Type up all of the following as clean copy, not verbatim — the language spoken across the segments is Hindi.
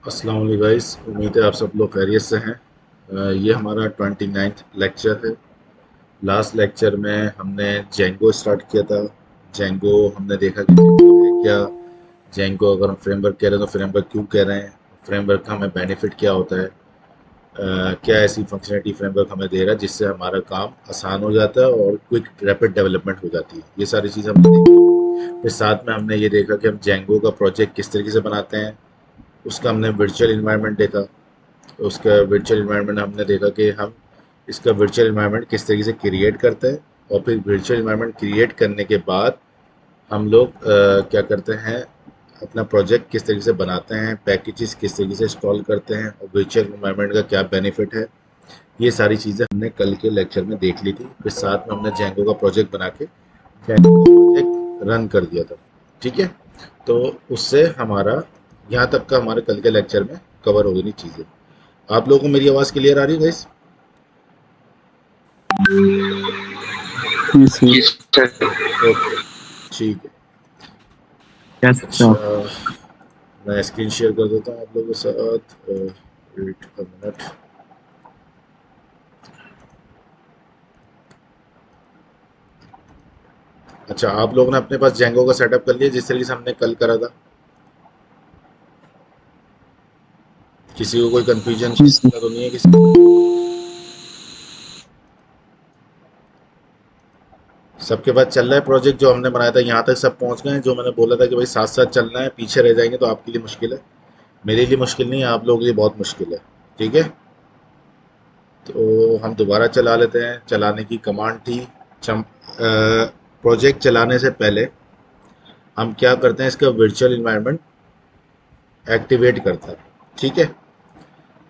अस्सलाम वालेकुम गाइस, उम्मीद है आप सब लोग खैरियत से हैं। ये हमारा 29th लेक्चर है। लास्ट लेक्चर में हमने जेंगो स्टार्ट किया था। जेंगो हमने देखा कि जेंगो है क्या, जेंगो अगर हम फ्रेमवर्क कह रहे हैं तो फ्रेमवर्क क्यों कह रहे हैं, फ्रेमवर्क का हमें बेनिफिट क्या होता है, क्या ऐसी फंक्शनलिटी फ्रेमवर्क हमें दे रहा है जिससे हमारा काम आसान हो जाता है और क्विक रैपिड डेवलपमेंट हो जाती है। ये सारी चीज़ें हमने देखी। फिर साथ में हमने ये देखा कि हम जेंगो का प्रोजेक्ट किस तरीके से बनाते हैं। उसका हमने वर्चुअल इन्वायरमेंट देखा। उसका वर्चुअल इन्वायरमेंट हमने देखा कि हम इसका वर्चुअल इन्वायरमेंट किस तरीके से क्रिएट करते हैं, और फिर वर्चुअल इन्वायरमेंट क्रिएट करने के बाद हम लोग क्या करते हैं, अपना प्रोजेक्ट किस तरीके से बनाते हैं, पैकेजेस किस तरीके से इंस्टॉल करते हैं और वर्चुअल इन्वायरमेंट का क्या बेनिफिट है। ये सारी चीज़ें हमने कल के लेक्चर में देख ली थी। फिर साथ में हमने जेंगो का प्रोजेक्ट बना के जेंगो का प्रोजेक्ट रन कर दिया था। ठीक है, तो उससे हमारा यहाँ तक का हमारे कल के लेक्चर में कवर हो गई चीज़ें। आप लोगों को मेरी आवाज़ क्लियर आ रही है गाइस? Yes, sir. ओके, ठीक है। Yes, sir. अच्छा, मैं स्क्रीन शेयर कर देता हूँ आप लोगों के साथ। Wait a minute. अच्छा, आप लोगों ने अपने पास जेंगो का सेटअप कर लिया जिस तरीके से हमने कल करा था? किसी को कोई कंफ्यूजन Yes, sir. तो नहीं है किसी को? सबके पास चल रहा है प्रोजेक्ट जो हमने बनाया था? यहाँ तक सब पहुँच गए हैं? जो मैंने बोला था कि भाई साथ साथ चलना है, पीछे रह जाएंगे तो आपके लिए मुश्किल है। मेरे लिए मुश्किल नहीं है, आप लोगों के लिए बहुत मुश्किल है। ठीक है, तो हम दोबारा चला लेते हैं। चलाने की कमांड थी, प्रोजेक्ट चलाने से पहले हम क्या करते हैं, इसका वर्चुअल इन्वायरमेंट एक्टिवेट करता है। ठीक है,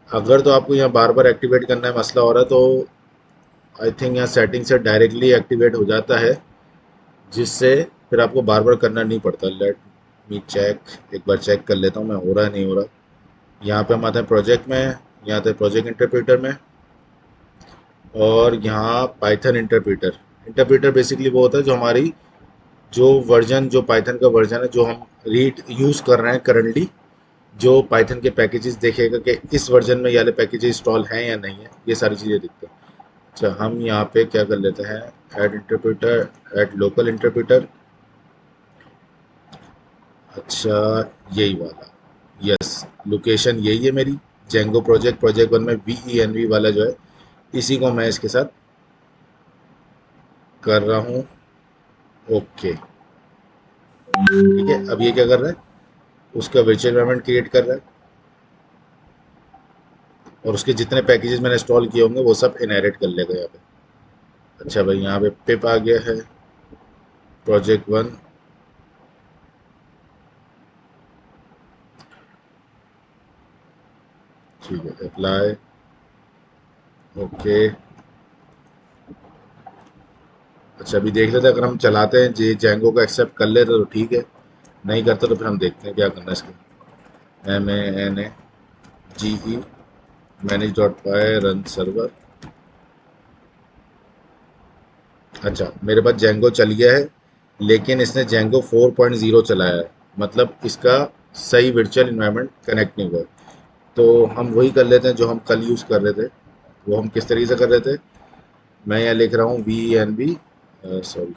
अगर तो आपको यहाँ बार बार एक्टिवेट करना है, मसला हो रहा है, तो आई थिंक यहाँ सेटिंग से डायरेक्टली एक्टिवेट हो जाता है, जिससे फिर आपको बार बार करना नहीं पड़ता। लेट मी चेक, एक बार चेक कर लेता हूँ मैं हो रहा है नहीं हो रहा। यहाँ पे हम आते हैं प्रोजेक्ट में, यहाँ आते हैं प्रोजेक्ट इंटरप्रेटर में, और यहाँ पाइथन इंटरप्रेटर। इंटरप्रेटर बेसिकली वो होता है जो हमारी जो वर्जन, जो पाइथन का वर्जन है जो हम रीड यूज़ कर रहे हैं करंटली, जो पाइथन के पैकेजेस देखेगा कि इस वर्जन में ये वाले पैकेज इंस्टॉल हैं या नहीं है, ये सारी चीज़ें दिखते हैं। अच्छा, हम यहाँ पे क्या कर लेते हैं, add interpreter, add local interpreter. अच्छा, यही वाला, यस, लोकेशन यही है मेरी। जेंगो प्रोजेक्ट, प्रोजेक्ट वन में VENV वाला जो है, इसी को मैं इसके साथ कर रहा हूँ। ओके, ठीक है। अब ये क्या कर रहा है, उसका वर्चुअल एनवायरनमेंट क्रिएट कर रहा है, और उसके जितने पैकेजेस मैंने इंस्टॉल किए होंगे वो सब इनहेरिट कर लेगा यहाँ पे। अच्छा भाई, यहाँ पे पिप आ गया है, प्रोजेक्ट वन। ठीक है, अप्लाई, ओके। अच्छा, अभी देख लेते हैं, अगर हम चलाते हैं जे जेंगो को एक्सेप्ट कर लेते तो ठीक है, नहीं करता तो फिर हम देखते हैं क्या करना है इसका। MANAGE manage.py run server. अच्छा, मेरे पास जेंगो चल गया है, लेकिन इसने जेंगो 4.0 चलाया है, मतलब इसका सही वर्चुअल इन्वायरमेंट कनेक्ट नहीं हुआ है। तो हम वही कर लेते हैं जो हम कल यूज़ कर रहे थे। वो हम किस तरीके से कर रहे थे, मैं यहाँ लिख रहा हूँ VENV, सॉरी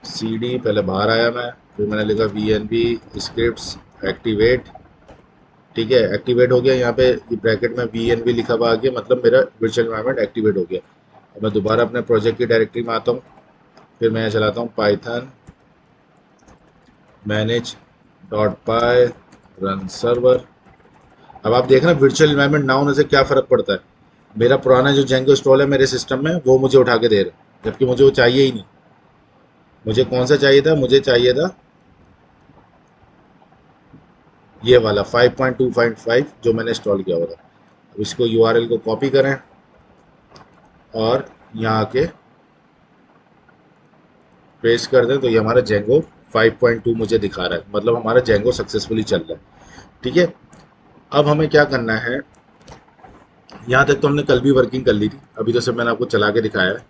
CD, पहले बाहर आया मैं, फिर मैंने लिखा VNV स्क्रिप्ट्स एक्टिवेट। ठीक है, एक्टिवेट हो गया। यहाँ पे ब्रैकेट में VNV लिखा हुआ आ गया, मतलब मेरा वर्चुअल एनवायरनमेंट एक्टिवेट हो गया। अब मैं दोबारा अपने प्रोजेक्ट की डायरेक्टरी में आता हूँ, फिर मैं चलाता हूँ पाइथन manage.py रन सर्वर। अब आप देख रहे हैं वर्चुअल एनवायरनमेंट ना होने से क्या फ़र्क पड़ता है। मेरा पुराना जो जेंगो इंस्टॉल है मेरे सिस्टम में, वो मुझे उठा के दे रहा है, जबकि मुझे वो चाहिए ही नहीं। मुझे कौन सा चाहिए था, मुझे चाहिए था ये वाला 5.2.5 जो मैंने इंस्टॉल किया हुआ था। अब इसको URL को कॉपी करें और यहाँ आके पेस्ट कर दें, तो ये हमारा जेंगो 5.2 मुझे दिखा रहा है, मतलब हमारा जेंगो सक्सेसफुली चल रहा है। ठीक है, अब हमें क्या करना है, यहाँ तक तो हमने कल भी वर्किंग कर ली थी, अभी तो सिर्फ मैंने आपको चला के दिखाया है।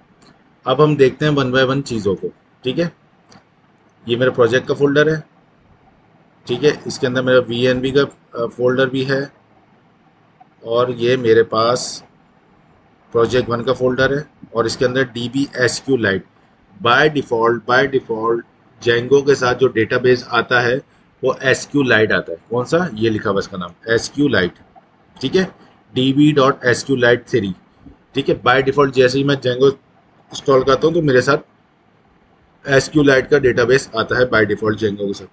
अब हम देखते हैं वन बाय वन चीज़ों को। ठीक है, ये मेरे प्रोजेक्ट का फोल्डर है, ठीक है, इसके अंदर मेरा VNV का फोल्डर भी है, और ये मेरे पास प्रोजेक्ट 1 का फोल्डर है, और इसके अंदर DB SQLite। By default Django के साथ जो डेटाबेस आता है वो SQLite आता है। कौन सा? ये लिखा हुआ इसका नाम SQLite। ठीक है, db.sqlite3। ठीक है, बाय डिफ़ॉल्ट जैसे ही मैं जेंगो इंस्टॉल करता हूँ तो मेरे साथ SQLite का डेटाबेस आता है बाय डिफ़ॉल्ट जेंगो के साथ।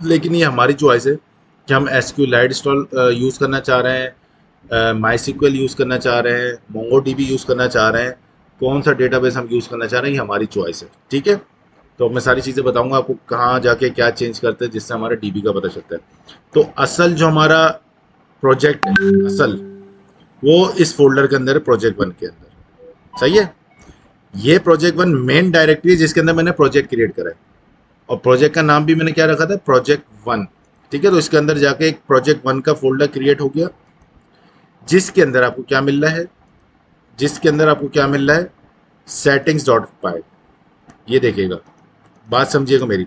लेकिन ये हमारी चॉइस है कि हम SQLite इंस्टॉल यूज़ करना चाह रहे हैं, MySQL यूज़ करना चाह रहे हैं, MongoDB यूज़ करना चाह रहे हैं, कौन सा डेटाबेस हम यूज़ करना चाह रहे हैं, ये हमारी चॉइस है। ठीक है, तो मैं सारी चीज़ें बताऊंगा आपको कहाँ जाके क्या चेंज करते हैं जिससे हमारा DB का पता चलता है। तो असल जो हमारा प्रोजेक्ट है, असल वो इस फोल्डर के अंदर है, प्रोजेक्ट 1 के अंदर। सही है, ये प्रोजेक्ट 1 मेन डायरेक्टरी है जिसके अंदर मैंने प्रोजेक्ट क्रिएट करा है, और प्रोजेक्ट का नाम भी मैंने क्या रखा था? प्रोजेक्ट 1। ठीक है, तो इसके अंदर जाके एक प्रोजेक्ट 1 का फोल्डर क्रिएट हो गया, जिसके अंदर आपको क्या मिल रहा है? जिसके अंदर आपको क्या मिल रहा है? सेटिंग्स डॉट पाई। ये देखिएगा, बात समझिएगा मेरी।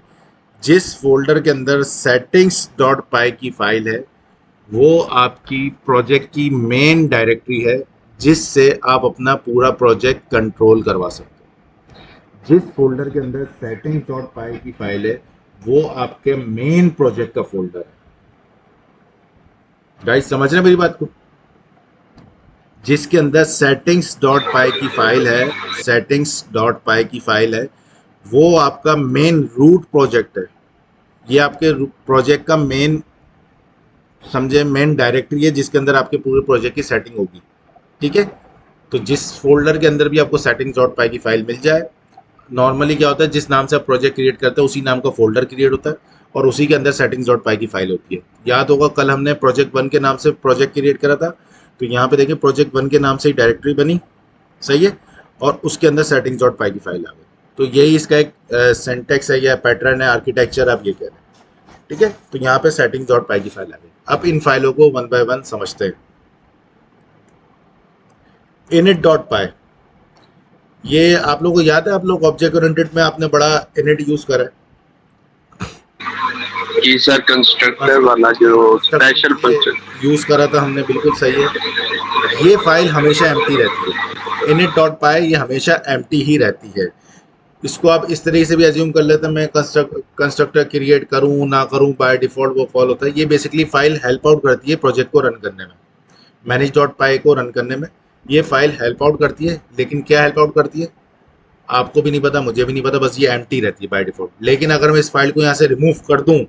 जिस फोल्डर के अंदर सेटिंग्स डॉट पाई की फाइल है वो आपकी प्रोजेक्ट की मेन डायरेक्टरी है, जिससे आप अपना पूरा प्रोजेक्ट कंट्रोल करवा सकते हो। जिस फोल्डर के अंदर सेटिंग्स डॉट पाई की फाइल है वो आपके मेन प्रोजेक्ट का फोल्डर है। गाइस समझ रहे हैं मेरी बात को? जिसके अंदर सेटिंग्स डॉट पाई की फाइल है, सेटिंग्स डॉट पाई की फाइल है, वो आपका मेन रूट प्रोजेक्ट है। ये आपके प्रोजेक्ट का मेन, समझे, मेन डायरेक्टरी है जिसके अंदर आपके पूरे प्रोजेक्ट की सेटिंग होगी। ठीक है, तो जिस फोल्डर के अंदर भी आपको सेटिंग्स डॉट पाई की फाइल मिल जाए, नॉर्मली क्या होता है, जिस नाम से आप प्रोजेक्ट क्रिएट करते हैं उसी नाम का फोल्डर क्रिएट होता है, और उसी के अंदर सेटिंग्स डॉट पाई की फाइल होती है। याद होगा कल हमने प्रोजेक्ट 1 के नाम से प्रोजेक्ट क्रिएट करा था, तो यहाँ पे देखिए प्रोजेक्ट 1 के नाम से ही डायरेक्टरी बनी। सही है, और उसके अंदर सेटिंग्स डॉट पाई की फाइल आ गई। तो यही इसका एक सिंटैक्स है या पैटर्न है, आर्किटेक्चर आप ये कह रहे हैं। ठीक है, तो यहाँ पे सेटिंग्स डॉट पाई की फाइल आ गई। अब इन फाइलों को वन बाय वन समझते हैं। इनिट डॉट पाई, ये आप लोगों को याद है, आप लोग ऑब्जेक्ट ओरिएंटेड में आपने बड़ा इनिट यूज करा है। जी सर, कंस्ट्रक्टर वाला जो स्पेशल फंक्शन यूज करा था हमने, बिल्कुल सही है। ये फाइल हमेशा एम्प्टी रहती है, init डॉट पाई ये हमेशा एम्प्टी ही रहती है। इसको आप इस तरीके से भी एज्यूम कर लेते हैं, मैं कंस्ट्रक्टर क्रिएट करूं ना करूं, बाय डिफॉल्ट वो कॉल होता है। ये बेसिकली फाइल हेल्प आउट करती है प्रोजेक्ट को रन करने में, मैनेज डॉट पाई को रन करने में ये फाइल हेल्प आउट करती है। लेकिन क्या हेल्प आउट करती है आपको भी नहीं पता, मुझे भी नहीं पता, बस ये एम्प्टी रहती है बाय डिफॉल्ट। लेकिन अगर मैं इस फाइल को यहाँ से रिमूव कर दूं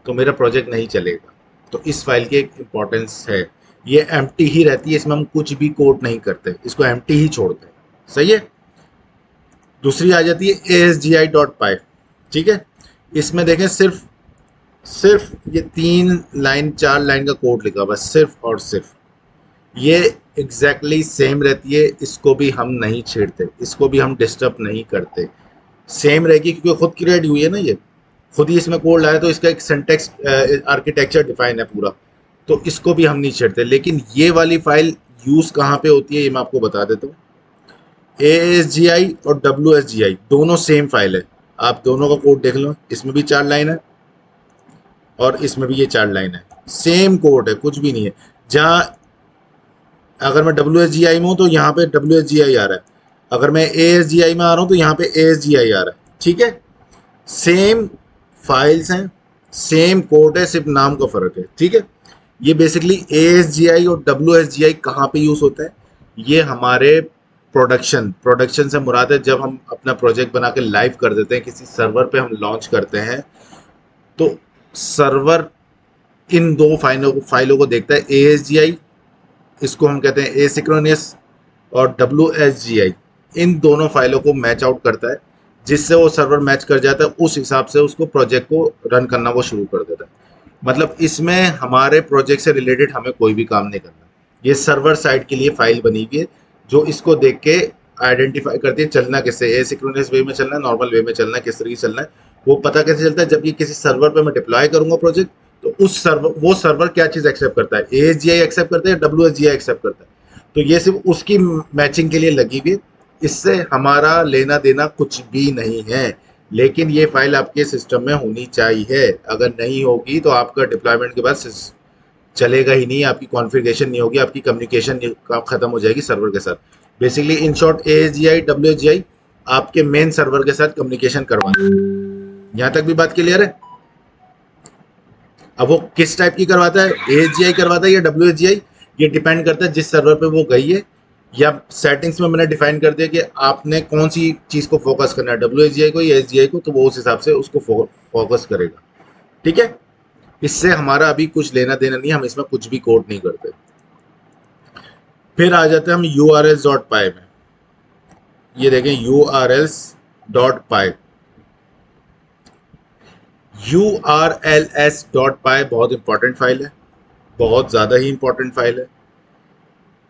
तो मेरा प्रोजेक्ट नहीं चलेगा। तो इस फाइल की एक इम्पॉर्टेंस है, ये एम्प्टी ही रहती है, इसमें हम कुछ भी कोड नहीं करते, इसको एम्प्टी ही छोड़ते हैं। सही है, दूसरी आ जाती है ASGI.py। ठीक है, इसमें देखें सिर्फ सिर्फ ये 3 लाइन 4 लाइन का कोड लिखा हुआ, सिर्फ और सिर्फ ये एग्जैक्टली सेम रहती है। इसको भी हम नहीं छेड़ते, इसको भी हम डिस्टर्ब नहीं करते, सेम रहेगी क्योंकि खुद क्रिएट हुई है ना, ये खुद ही इसमें कोड लाया, तो इसका एक सिंटैक्स आर्किटेक्चर डिफाइन है पूरा, तो इसको भी हम नहीं छेड़ते। लेकिन ये वाली फाइल यूज कहाँ पे होती है ये मैं आपको बता देता हूँ। ASGI और WSGI दोनों सेम फाइल है, आप दोनों का कोड देख लो, इसमें भी 4 लाइन है और इसमें भी ये 4 लाइन है, सेम कोड है, कुछ भी नहीं है। जहाँ अगर मैं WSGI में हूँ तो यहाँ पे WSGI आ रहा है, अगर मैं ASGI में आ रहा हूँ तो यहाँ पे ASGI आ रहा है। ठीक है, सेम फाइल्स हैं, सेम कोड है, सिर्फ नाम का फर्क है। ठीक है, ये बेसिकली ASGI और WSGI कहाँ पे यूज होता है? ये हमारे प्रोडक्शन से मुराद है, जब हम अपना प्रोजेक्ट बना के लाइव कर देते हैं, किसी सर्वर पे हम लॉन्च करते हैं, तो सर्वर इन दो फाइलों को देखता है। ASGI इसको हम कहते हैं एसिंक्रोनस, और WSGI इन दोनों फाइलों को मैच आउट करता है, जिससे वो सर्वर मैच कर जाता है, उस हिसाब से उसको प्रोजेक्ट को रन करना वो शुरू कर देता है। मतलब इसमें हमारे प्रोजेक्ट से रिलेटेड हमें कोई भी काम नहीं करना, ये सर्वर साइड के लिए फाइल बनी हुई है जो इसको देख के आइडेंटिफाई करती है चलना किससे, एसिंक्रोनस वे में चलना है, नॉर्मल वे में चलना है, किस तरीके से चलना है। वो पता कैसे चलता है? जब ये किसी सर्वर पे मैं डिप्लॉय करूंगा प्रोजेक्ट, तो उस सर्वर वो सर्वर क्या चीज़ एक्सेप्ट करता है, ASGI एक्सेप्ट करता है या WSGI एक्सेप्ट करता है। तो ये सिर्फ उसकी मैचिंग के लिए लगी हुई है, इससे हमारा लेना देना कुछ भी नहीं है। लेकिन ये फाइल आपके सिस्टम में होनी चाहिए। अगर नहीं होगी तो आपका डिप्लॉयमेंट के बाद चलेगा ही नहीं, आपकी कॉन्फ़िगरेशन नहीं होगी, आपकी कम्युनिकेशन खत्म हो जाएगी सर्वर के साथ। Basically in short ASGI WSGI आपके मेन सर्वर के साथ कम्युनिकेशन करवाना है। यहाँ तक भी बात क्लियर है? अब वो किस टाइप की करवाता है, ASGI करवाता है या WSGI, ये डिपेंड करता है जिस सर्वर पे वो गई है, या सेटिंग्स में मैंने डिफाइन कर दिया कि आपने कौन सी चीज़ को फोकस करना है, WSGI को या ASGI को, तो वो उस हिसाब से उसको फोकस करेगा। ठीक है, इससे हमारा अभी कुछ लेना देना नहीं, हम इसमें कुछ भी कोड नहीं करते। फिर आ जाते हैं हम urls.py में। ये देखें urls.py, urls.py बहुत इंपॉर्टेंट फाइल है, बहुत ज़्यादा ही इंपॉर्टेंट फाइल है।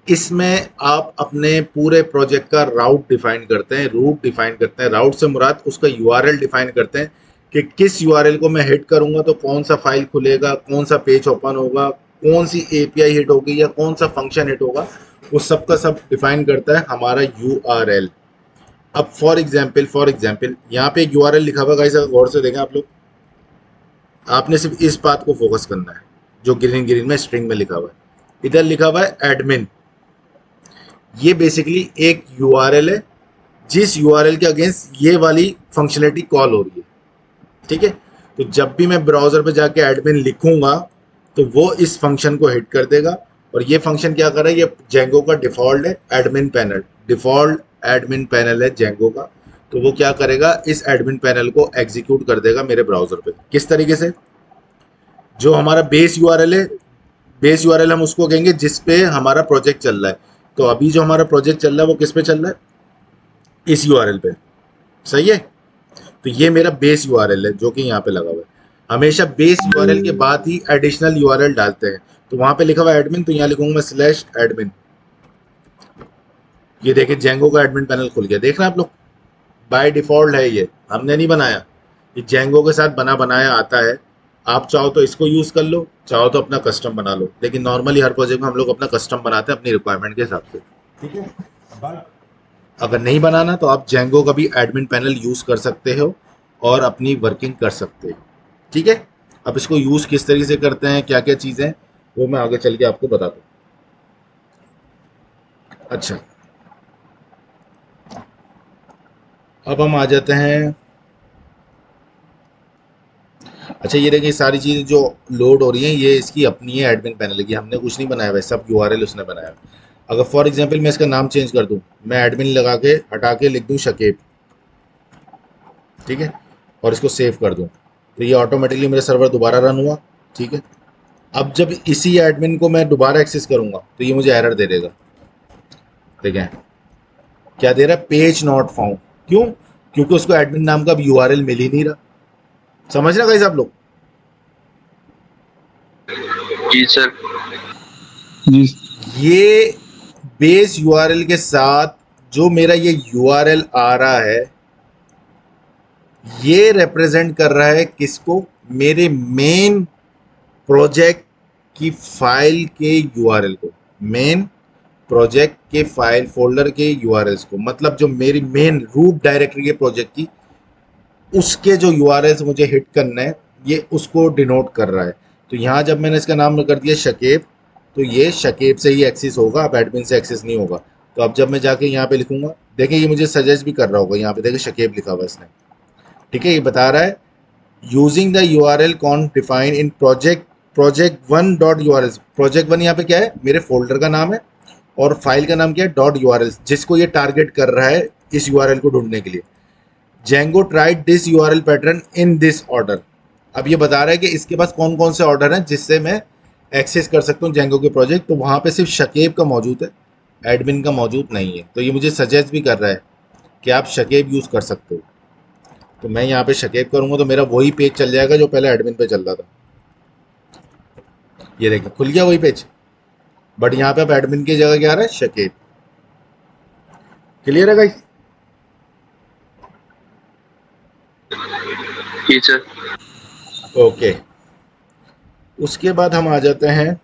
इसमें आप अपने पूरे प्रोजेक्ट का राउट डिफाइन करते हैं, रूट डिफाइन करते हैं। राउट से मुराद उसका URL डिफाइन करते हैं कि किस URL को मैं हिट करूंगा तो कौन सा फाइल खुलेगा, कौन सा पेज ओपन होगा, कौन सी API हिट होगी या कौन सा फंक्शन हिट होगा, वो सब का सब डिफाइन करता है हमारा URL। अब फॉर एग्जाम्पल यहाँ पे एक URL लिखा हुआ गाइस, अगर गौर से देखें आप लोग, आपने सिर्फ इस बात को फोकस करना है जो ग्रीन ग्रीन में स्ट्रिंग में लिखा हुआ है। इधर लिखा हुआ है एडमिन, ये बेसिकली एक URL है जिस URL के अगेंस्ट ये वाली फंक्शनलिटी कॉल हो रही है। ठीक है, तो जब भी मैं ब्राउजर पे जाके एडमिन लिखूंगा तो वो इस फंक्शन को हिट कर देगा। और ये फंक्शन क्या कर रहा है, ये जेंगो का डिफॉल्ट है admin panel, default admin panel है जेंगो का। तो वो क्या करेगा, इस एडमिन पैनल को एग्जीक्यूट कर देगा मेरे ब्राउजर पे। किस तरीके से, जो हमारा बेस URL है, बेस URL हम उसको कहेंगे जिस पे हमारा प्रोजेक्ट चल रहा है। तो अभी जो हमारा प्रोजेक्ट चल रहा है वो किस पे चल रहा है, इस URL पे। सही है, तो ये मेरा बेस URL है जो कि यहाँ पे लगा हुआ है। हमेशा बेस URL के बाद ही एडिशनल URL डालते हैं। तो वहां पे लिखा हुआ एडमिन, तो यहाँ लिखूंगा मैं /admin। ये देखिए जेंगो का एडमिन पैनल खुल गया, देख रहे हैं आप लोग, बाय डिफॉल्ट है, ये हमने नहीं बनाया, ये जेंगो के साथ बना बनाया आता है। आप चाहो तो इसको यूज कर लो, चाहो तो अपना कस्टम बना लो, लेकिन नॉर्मली हर प्रोजेक्ट में हम लोग अपना कस्टम बनाते हैं अपनी रिक्वायरमेंट के हिसाब से। ठीक है, अगर नहीं बनाना तो आप जेंगो का भी एडमिन पैनल यूज कर सकते हो और अपनी वर्किंग कर सकते हो। ठीक है, अब इसको यूज किस तरीके से करते हैं, क्या क्या चीजें, वो मैं आगे चल के आपको बताता हूँ। अच्छा, अब हम आ जाते हैं। अच्छा, ये देखिए सारी चीज़ें जो लोड हो रही हैं ये इसकी अपनी है एडमिन पैनल की, हमने कुछ नहीं बनाया हुआ है, सब URL उसने बनाया है। अगर फॉर एग्जांपल मैं इसका नाम चेंज कर दूं, मैं एडमिन लगा के हटा के लिख दूं शकेब, ठीक है, और इसको सेव कर दूं, तो ये ऑटोमेटिकली मेरा सर्वर दोबारा रन हुआ। ठीक है, अब जब इसी एडमिन को मैं दोबारा एक्सेस करूंगा तो ये मुझे एरर दे देगा। देखें क्या दे रहा है, पेज नॉट फाउंड। क्यों, क्योंकि उसको एडमिन नाम का अब URL मिल ही नहीं रहा। समझ रहे गाइस आप लोग? जी सर। जी ये बेस URL के साथ जो मेरा ये URL आ रहा है, ये रिप्रेजेंट कर रहा है किसको, मेरे मेन प्रोजेक्ट की फाइल के URL को, मेन प्रोजेक्ट के फाइल फोल्डर के URLs को, मतलब जो मेरी मेन रूट डायरेक्टरी है प्रोजेक्ट की, उसके जो URLs मुझे हिट करना है, ये उसको डिनोट कर रहा है। तो यहाँ जब मैंने इसका नाम कर दिया शकेब, तो ये शकेब से ही एक्सेस होगा, अब एडमिन से एक्सेस नहीं होगा। तो अब जब मैं जाके यहाँ पे लिखूंगा, देखिए ये मुझे सजेस्ट भी कर रहा होगा, यहाँ पे देखिए शकेब लिखा हुआ इसने। ठीक है, ये बता रहा है using the URL conf defined in project1.urls। project1 यहाँ पे क्या है, मेरे फोल्डर का नाम है, और फाइल का नाम क्या है, .urls, जिसको ये टारगेट कर रहा है इस URL को ढूंढने के लिए। Django tried this URL pattern in this order। अब ये बता रहा है कि इसके पास कौन कौन से ऑर्डर हैं जिससे मैं एक्सेस कर सकता हूँ Django के प्रोजेक्ट। तो वहाँ पे सिर्फ शकेब का मौजूद है, एडमिन का मौजूद नहीं है। तो ये मुझे सजेस्ट भी कर रहा है कि आप शकेब यूज़ कर सकते हो। तो मैं यहाँ पे शकेब करूँगा तो मेरा वही पेज चल जाएगा जो पहले एडमिन पे चल रहा था। ये देखिए खुल गया वही पेज, बट यहाँ पे अब एडमिन की जगह क्या आ रहा है, शकेब। क्लियर है गाइस? जी सर। ओके, उसके बाद हम आ जाते हैं,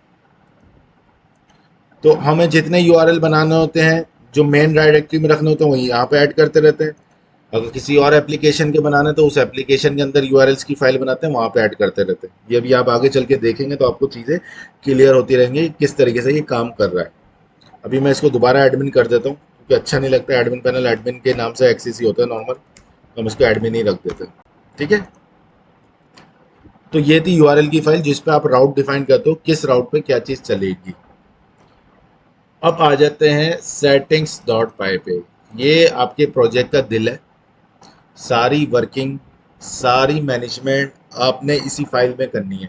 तो हमें जितने URL बनाने होते हैं जो मेन डायरेक्टरी में रखने होते हैं वही यहाँ पे ऐड करते रहते हैं। अगर किसी और एप्लीकेशन के बनाना है तो उस एप्लीकेशन के अंदर यूआरएल्स की फाइल बनाते हैं, वहाँ पे ऐड करते रहते हैं। ये भी आप आगे चल के देखेंगे तो आपको चीज़ें क्लियर होती रहेंगी कि किस तरीके से ये काम कर रहा है। अभी मैं इसको दोबारा एडमिन कर देता हूँ क्योंकि अच्छा नहीं लगता एडमिन पैनल एडमिन के नाम से एक्सेस ही होता है नॉर्मल, तो हम इसको एडमिन ही रख देते हैं। ठीक है, तो ये थी यूआरएल की फाइल जिस पे आप राउट डिफाइन करते हो, किस राउट पे क्या चीज़ चलेगी। अब आ जाते हैं सेटिंग्स डॉट पाई पे। ये आपके प्रोजेक्ट का दिल है। सारी वर्किंग, सारी मैनेजमेंट आपने इसी फाइल में करनी है।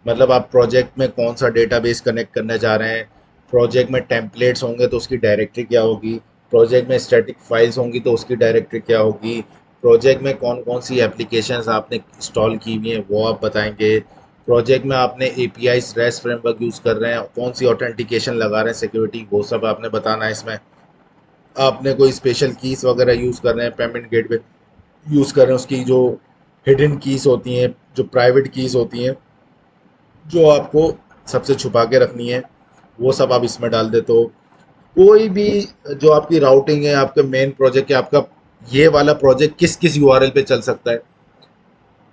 मतलब आप प्रोजेक्ट में कौन सा डेटाबेस कनेक्ट करना चाह रहे हैं, प्रोजेक्ट में टेम्पलेट्स होंगे तो उसकी डायरेक्टरी क्या होगी, प्रोजेक्ट में स्टैटिक फाइल्स होंगी तो उसकी डायरेक्टरी क्या होगी, प्रोजेक्ट में कौन कौन सी एप्लीकेशंस आपने इंस्टॉल की हुई हैं वो आप बताएंगे, प्रोजेक्ट में आपने एपीआईज रेस्ट फ्रेमवर्क यूज़ कर रहे हैं, कौन सी ऑथेंटिकेशन लगा रहे हैं, सिक्योरिटी, वो सब आपने बताना है इसमें। आपने कोई स्पेशल कीज वगैरह यूज़ कर रहे हैं, पेमेंट गेटवे यूज़ कर रहे हैं, उसकी जो हिडन कीज होती हैं, जो प्राइवेट कीज होती हैं, जो आपको सबसे छुपा के रखनी है, वो सब आप इसमें डाल देते हो। कोई भी जो आपकी राउटिंग है, आपके मेन प्रोजेक्ट है, आपका ये वाला प्रोजेक्ट किस किस यूआरएल पे चल सकता है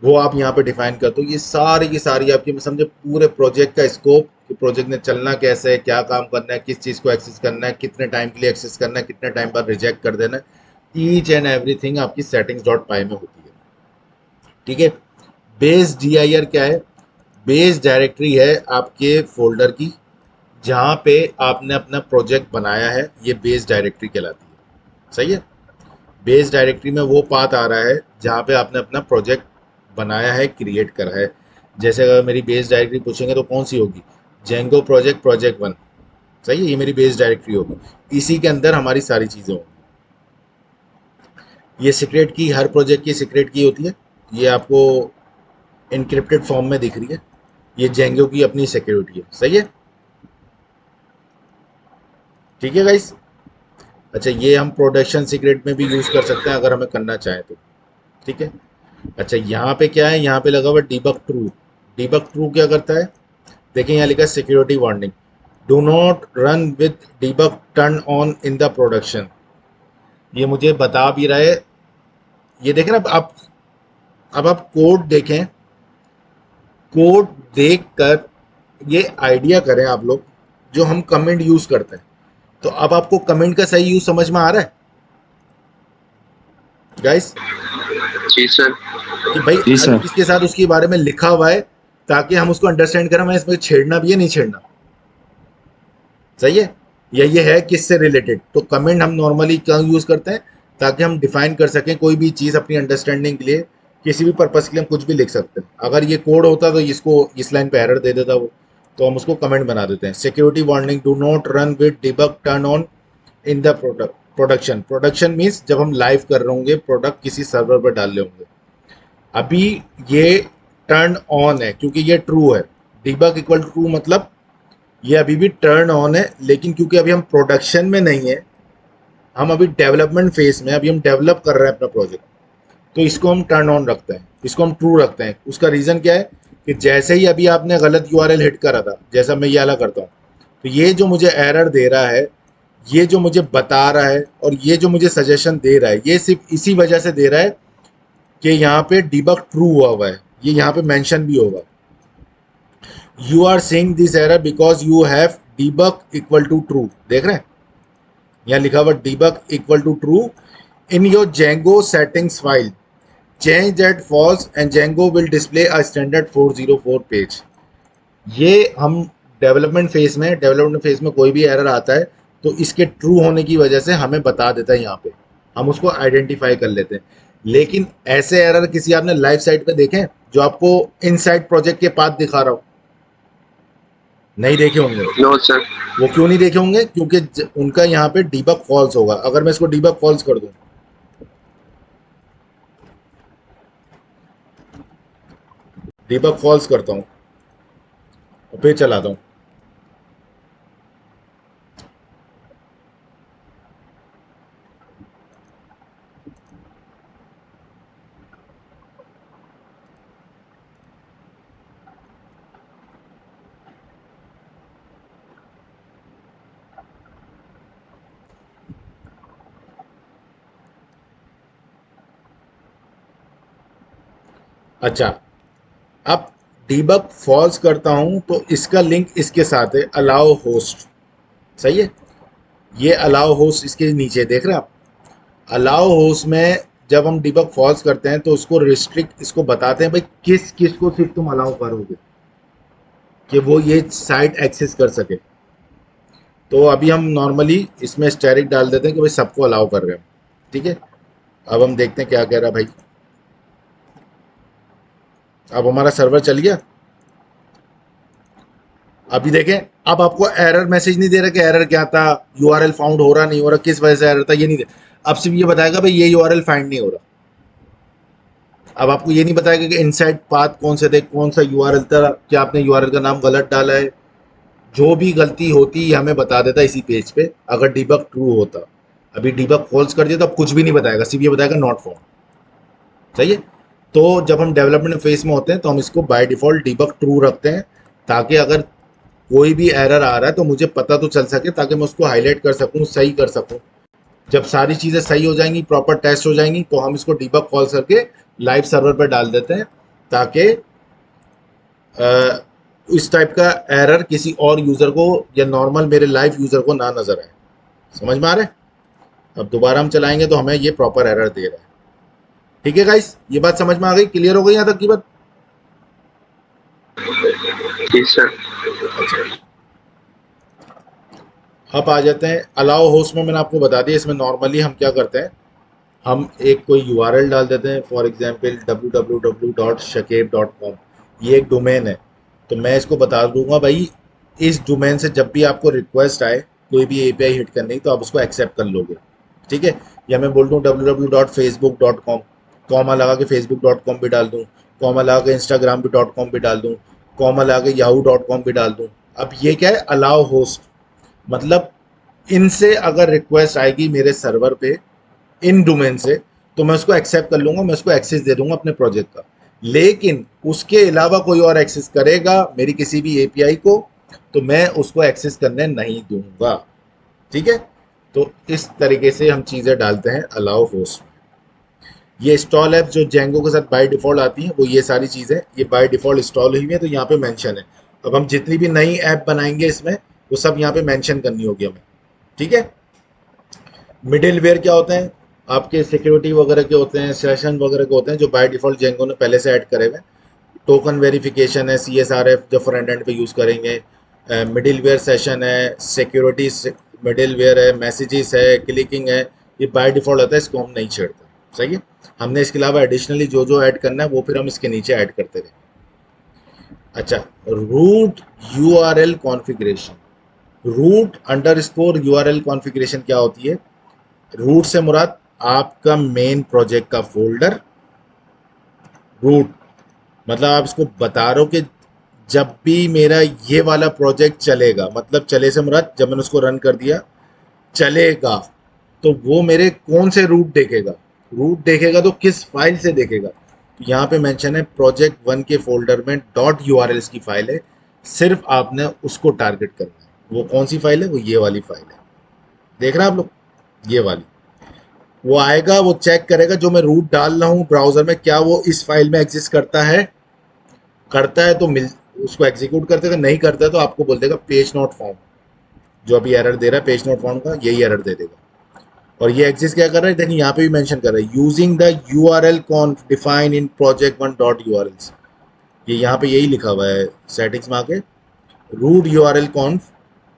वो आप यहाँ पे डिफाइन करते हो। ये सारी की सारी आपकी समझे पूरे प्रोजेक्ट का स्कोप कि प्रोजेक्ट ने चलना कैसे है, क्या काम करना है, किस चीज़ को एक्सेस करना है, कितने टाइम के लिए एक्सेस करना है, कितने टाइम बाद रिजेक्ट कर देना है, ईच एंड एवरीथिंग आपकी सेटिंग्स डॉट पाई में होती है। ठीक है, बेस डीआईआर क्या है? बेस डायरेक्टरी है आपके फोल्डर की जहाँ पे आपने अपना प्रोजेक्ट बनाया है, ये बेस डायरेक्टरी कहलाती है। सही है, बेस डायरेक्टरी में वो पाथ आ रहा है जहाँ पे आपने अपना प्रोजेक्ट बनाया है, क्रिएट करा है। जैसे अगर मेरी बेस डायरेक्टरी पूछेंगे तो कौन सी होगी? Django project project one. सही है, ये मेरी बेस डायरेक्टरी होगी, इसी के अंदर हमारी सारी चीज़ें होंगी। ये सीक्रेट की, हर प्रोजेक्ट की सीक्रेट की होती है, ये आपको इनक्रिप्टेड फॉर्म में दिख रही है। ये जेंगो की अपनी सिक्योरिटी है। सही है, ठीक है गाइस। अच्छा, ये हम प्रोडक्शन सीक्रेट में भी यूज़ कर सकते हैं अगर हमें करना चाहें तो। ठीक है, अच्छा यहाँ पे क्या है, यहाँ पे लगा हुआ डिबग ट्रू। डिबग ट्रू क्या करता है? देखिए यहाँ लिखा है security warning, do not run with debug turn on in the production. ये मुझे बता भी रहा है, ये देखें ना आप, अब आप कोड देखें, कोड देख कर ये आइडिया करें आप लोग, जो हम कमेंट यूज करते हैं। तो अब आपको कमेंट का सही यूज समझ में आ रहा है गाइस? जी सर। कि भाई जी हर सर। चीज के साथ उसके बारे में लिखा हुआ है ताकि हम उसको अंडरस्टैंड करें, हमें इसमें छेड़ना भी है नहीं छेड़ना। सही है, ये है किससे रिलेटेड। तो कमेंट हम नॉर्मली क्यों यूज करते हैं? ताकि हम डिफाइन कर सकें कोई भी चीज अपनी अंडरस्टैंडिंग के लिए, किसी भी पर्पस के लिए हम कुछ भी लिख सकते हैं। अगर ये कोड होता तो इसको इस लाइन पे एरर दे देता वो, तो हम उसको कमेंट बना देते हैं। Security warning, do not run with debug turn on in the production. Production means जब हम लाइव कर रहे होंगे, प्रोडक्ट किसी सर्वर पर डाल रहे होंगे। अभी ये टर्न ऑन है क्योंकि ये ट्रू है। डिबग इक्वल ट्रू मतलब ये अभी भी टर्न ऑन है, लेकिन क्योंकि अभी हम प्रोडक्शन में नहीं है, हम अभी डेवलपमेंट फेज में, अभी हम डेवलप कर रहे हैं अपना प्रोजेक्ट, तो इसको हम टर्न ऑन रखते हैं, इसको हम ट्रू रखते हैं। उसका रीज़न क्या है कि जैसे ही अभी आपने गलत यूआरएल हिट करा था, जैसा मैं ये वाला करता हूँ, तो ये जो मुझे एरर दे रहा है, ये जो मुझे बता रहा है और ये जो मुझे सजेशन दे रहा है, ये सिर्फ इसी वजह से दे रहा है कि यहाँ पे डिबग ट्रू हुआ है। ये यहाँ पे मेंशन भी होगा, you are seeing this error because you have debug equal to true. देख रहे हैं यहाँ लिखा हुआ debug equal to true in your Django settings file, change that false and Django will display a standard 404 page. ये हम डेवलपमेंट फेज में कोई भी एरर आता है तो इसके ट्रू होने की वजह से हमें बता देता है, यहाँ पे हम उसको आइडेंटिफाई कर लेते हैं। लेकिन ऐसे एरर किसी आपने लाइव साइट पे देखे हैं जो आपको इनसाइड प्रोजेक्ट के पाथ दिखा रहा हो? नहीं देखे होंगे। No sir. वो क्यों नहीं देखे होंगे? क्योंकि उनका यहाँ पे डीबग फॉल्स होगा। अगर मैं इसको डीबग फॉल्स कर दूं, डीबग फॉल्स करता हूँ और फिर चलाता हूँ, अच्छा, अब डीबग फॉल्स करता हूं तो इसका लिंक इसके साथ है अलाउ होस्ट, सही है। ये अलाउ होस्ट इसके नीचे देख रहे हैं आप। अलाउ होस्ट में जब हम डीबग फॉल्स करते हैं तो उसको रिस्ट्रिक्ट, इसको बताते हैं भाई किस किस को सिर्फ तुम अलाउ करोगे कि वो ये साइट एक्सेस कर सके। तो अभी हम नॉर्मली इसमें स्टैटिक डाल देते हैं कि भाई सबको अलाउ कर रहे हैं, ठीक है। अब हम देखते हैं क्या कह रहा है भाई। अब हमारा सर्वर चल गया। अभी देखें, अब आपको एरर मैसेज नहीं दे रहा कि एरर क्या था, यूआरएल फाउंड हो रहा नहीं हो रहा, किस वजह से एरर था, ये नहीं दे। अब सिर्फ ये बताएगा भाई ये यूआरएल फाइंड नहीं हो रहा। अब आपको ये नहीं बताएगा कि इनसाइड पाथ कौन से थे, कौन सा यूआरएल था, क्या आपने यूआरएल का नाम गलत डाला है। जो भी गलती होती है हमें बता देता इसी पेज पे, अगर डीबग ट्रू होता। अभी डीबग फॉल्स कर दिया तो अब कुछ भी नहीं बताएगा, सिर्फ ये बताएगा नॉट फाउंड, सही है। तो जब हम डेवलपमेंट फेज में होते हैं तो हम इसको बाय डिफॉल्ट डीबग ट्रू रखते हैं, ताकि अगर कोई भी एरर आ रहा है तो मुझे पता तो चल सके, ताकि मैं उसको हाईलाइट कर सकूं, सही कर सकूं। जब सारी चीज़ें सही हो जाएंगी, प्रॉपर टेस्ट हो जाएंगी, तो हम इसको डीबग फॉल्स करके लाइव सर्वर पर डाल देते हैं, ताकि इस टाइप का एरर किसी और यूज़र को या नॉर्मल मेरे लाइव यूज़र को ना नज़र आए। समझ में आ रहा है? अब दोबारा हम चलाएंगे तो हमें ये प्रॉपर एरर दे रहा है। ठीक है गाइस, ये बात समझ में आ गई, क्लियर हो गई यहाँ तक की बात? जी सर। अच्छा, अब आ जाते हैं अलाउ होस्ट में। मैंने आपको बता दिया, इसमें नॉर्मली हम क्या करते हैं, हम एक कोई यूआरएल डाल देते हैं, फॉर एग्जांपल www.shakib.com। ये एक डोमेन है, तो मैं इसको बता दूंगा भाई इस डोमेन से जब भी आपको रिक्वेस्ट आए कोई भी एपीआई हिट करने की, तो आप उसको एक्सेप्ट कर लोगे, ठीक है। या मैं बोल दूँ www.facebook.com, कॉमा लगा के facebook.com भी डाल दूँ, कॉमा लगा के instagram भी .com भी डाल दूँ, कॉमा लगा के yahoo.com भी डाल दूँ। अब ये क्या है, अलाउ होस्ट, मतलब इनसे अगर रिक्वेस्ट आएगी मेरे सर्वर पे इन डोमेन से, तो मैं उसको एक्सेप्ट कर लूंगा, मैं उसको एक्सेस दे दूंगा अपने प्रोजेक्ट का। लेकिन उसके अलावा कोई और एक्सेस करेगा मेरी किसी भी एपीआई को, तो मैं उसको एक्सेस करने नहीं दूंगा, ठीक है। तो इस तरीके से हम चीज़ें डालते हैं अलाउ होस्ट। ये इंस्टॉल ऐप जो जेंगो के साथ बाय डिफॉल्ट आती है, वो ये सारी चीज़ें ये बाय डिफॉल्ट इंस्टॉल हुई है, तो यहाँ पे मेंशन है। अब हम जितनी भी नई ऐप बनाएंगे इसमें, वो सब यहाँ पे मेंशन करनी होगी हमें, ठीक है। मिडिल वेयर क्या होते हैं, आपके सिक्योरिटी वगैरह के होते हैं, सेशन वगैरह के होते हैं, जो बाय डिफॉल्ट जेंगो ने पहले से ऐड करे हुए। टोकन वेरिफिकेशन है, CSRF जो फ्रंट एंड पे यूज़ करेंगे, मिडिल वेयर सेशन है, सिक्योरिटी मिडिल वेयर है, मैसेजेस है, क्लिकिंग है, ये बाय डिफॉल्ट होता है, इसको हम नहीं छेड़ते, सही है। हमने इसके अलावा एडिशनली जो जो ऐड करना है वो फिर हम इसके नीचे ऐड करते रहें। अच्छा, root URL configuration, root underscore URL configuration क्या होती है? रूट से मुराद आपका मेन प्रोजेक्ट का फोल्डर। रूट मतलब आप इसको बता रहे हो कि जब भी मेरा ये वाला प्रोजेक्ट चलेगा, मतलब चले से मुराद जब मैंने उसको रन कर दिया चलेगा, तो वो मेरे कौन से रूट देखेगा, रूट देखेगा तो किस फाइल से देखेगा। तो यहाँ पे मेंशन है प्रोजेक्ट 1 के फोल्डर में .urls की फाइल है, सिर्फ आपने उसको टारगेट करना है। वो कौन सी फाइल है? वो ये वाली फाइल है, देख रहे हैं आप लोग, ये वाली। वो आएगा, वो चेक करेगा जो मैं रूट डाल रहा हूँ ब्राउजर में, क्या वो इस फाइल में एग्जिस्ट करता है। करता है तो मिल उसको एग्जीक्यूट कर देगा, नहीं करता है तो आपको बोल देगा पेज नॉट फाउंड। जो अभी एरर दे रहा है पेज नॉट फाउंड का, यही एरर दे देगा। और ये एग्जिस्ट क्या कर रहा है, देखिए यहाँ पे भी मेंशन कर रहा है, using the URL कॉन्फ define in project 1 .urls। ये यहाँ पे यही लिखा हुआ है सेटिंग्स में आके, रूट URL कॉन्फ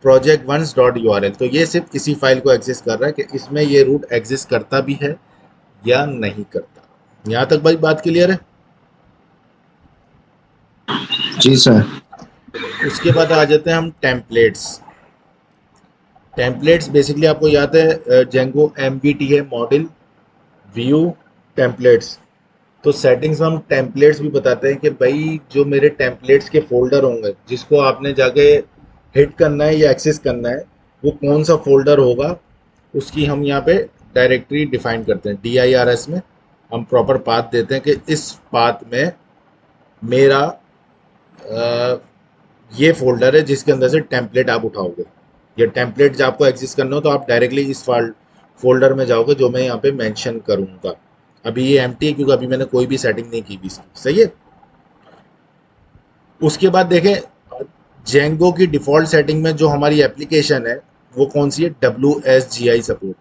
प्रोजेक्ट 1 .url। तो ये सिर्फ इसी फाइल को एग्जिस्ट कर रहा है कि इसमें ये रूट एग्जिस्ट करता भी है या नहीं करता। यहाँ तक भाई बात क्लियर है? जी सर। उसके बाद आ जाते हैं हम टेम्पलेट्स। टेम्पलेट्स बेसिकली आपको याद है जेंगो MVT है, मॉडल व्यू टेम्पलेट्स। तो सेटिंग्स में हम टेम्पलेट्स भी बताते हैं कि भाई जो मेरे टेम्पलेट्स के फोल्डर होंगे जिसको आपने जाके हिट करना है या एक्सेस करना है, वो कौन सा फोल्डर होगा, उसकी हम यहाँ पे डायरेक्टरी डिफाइन करते हैं। DIRS में हम प्रॉपर पाथ देते हैं कि इस पाथ में मेरा ये फोल्डर है जिसके अंदर से टेम्पलेट आप उठाओगे। ये टेम्पलेट जब आपको एक्सेस करना हो तो आप डायरेक्टली इस फोल्डर में जाओगे जो मैं यहाँ पे मेंशन करूँगा। अभी ये एम्प्टी है क्योंकि अभी मैंने कोई भी सेटिंग नहीं की भी इसकी, सही है। उसके बाद देखें जेंगो की डिफ़ॉल्ट सेटिंग में जो हमारी एप्लीकेशन है वो कौन सी है, WSGI सपोर्ट,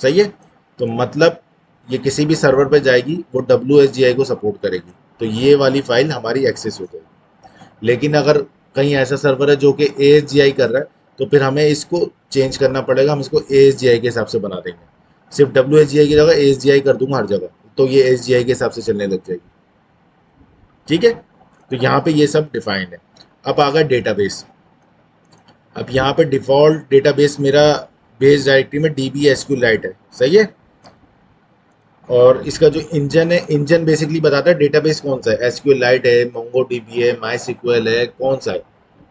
सही है। तो मतलब ये किसी भी सर्वर पे जाएगी वो WSGI को सपोर्ट करेगी, तो ये वाली फाइल हमारी एक्सेस हो जाएगी। लेकिन अगर कहीं ऐसा सर्वर है जो कि ASGI कर रहा है तो फिर हमें इसको चेंज करना पड़ेगा, हम इसको ASGI के हिसाब से बना देंगे। सिर्फ WSGI की जगह ASGI कर दूंगा हर जगह, तो ये ASGI के हिसाब से चलने लग जाएगी, ठीक है। तो यहाँ पे ये सब डिफाइंड है। अब आ गया डेटाबेस। अब यहाँ पे डिफ़ॉल्ट डेटाबेस मेरा बेस डायरेक्टरी में DB SQLite है, सही है। और इसका जो इंजन है, इंजन बेसिकली बताता है डेटाबेस कौन सा है, SQLite है, MongoDB है, MySQL है, कौन सा है।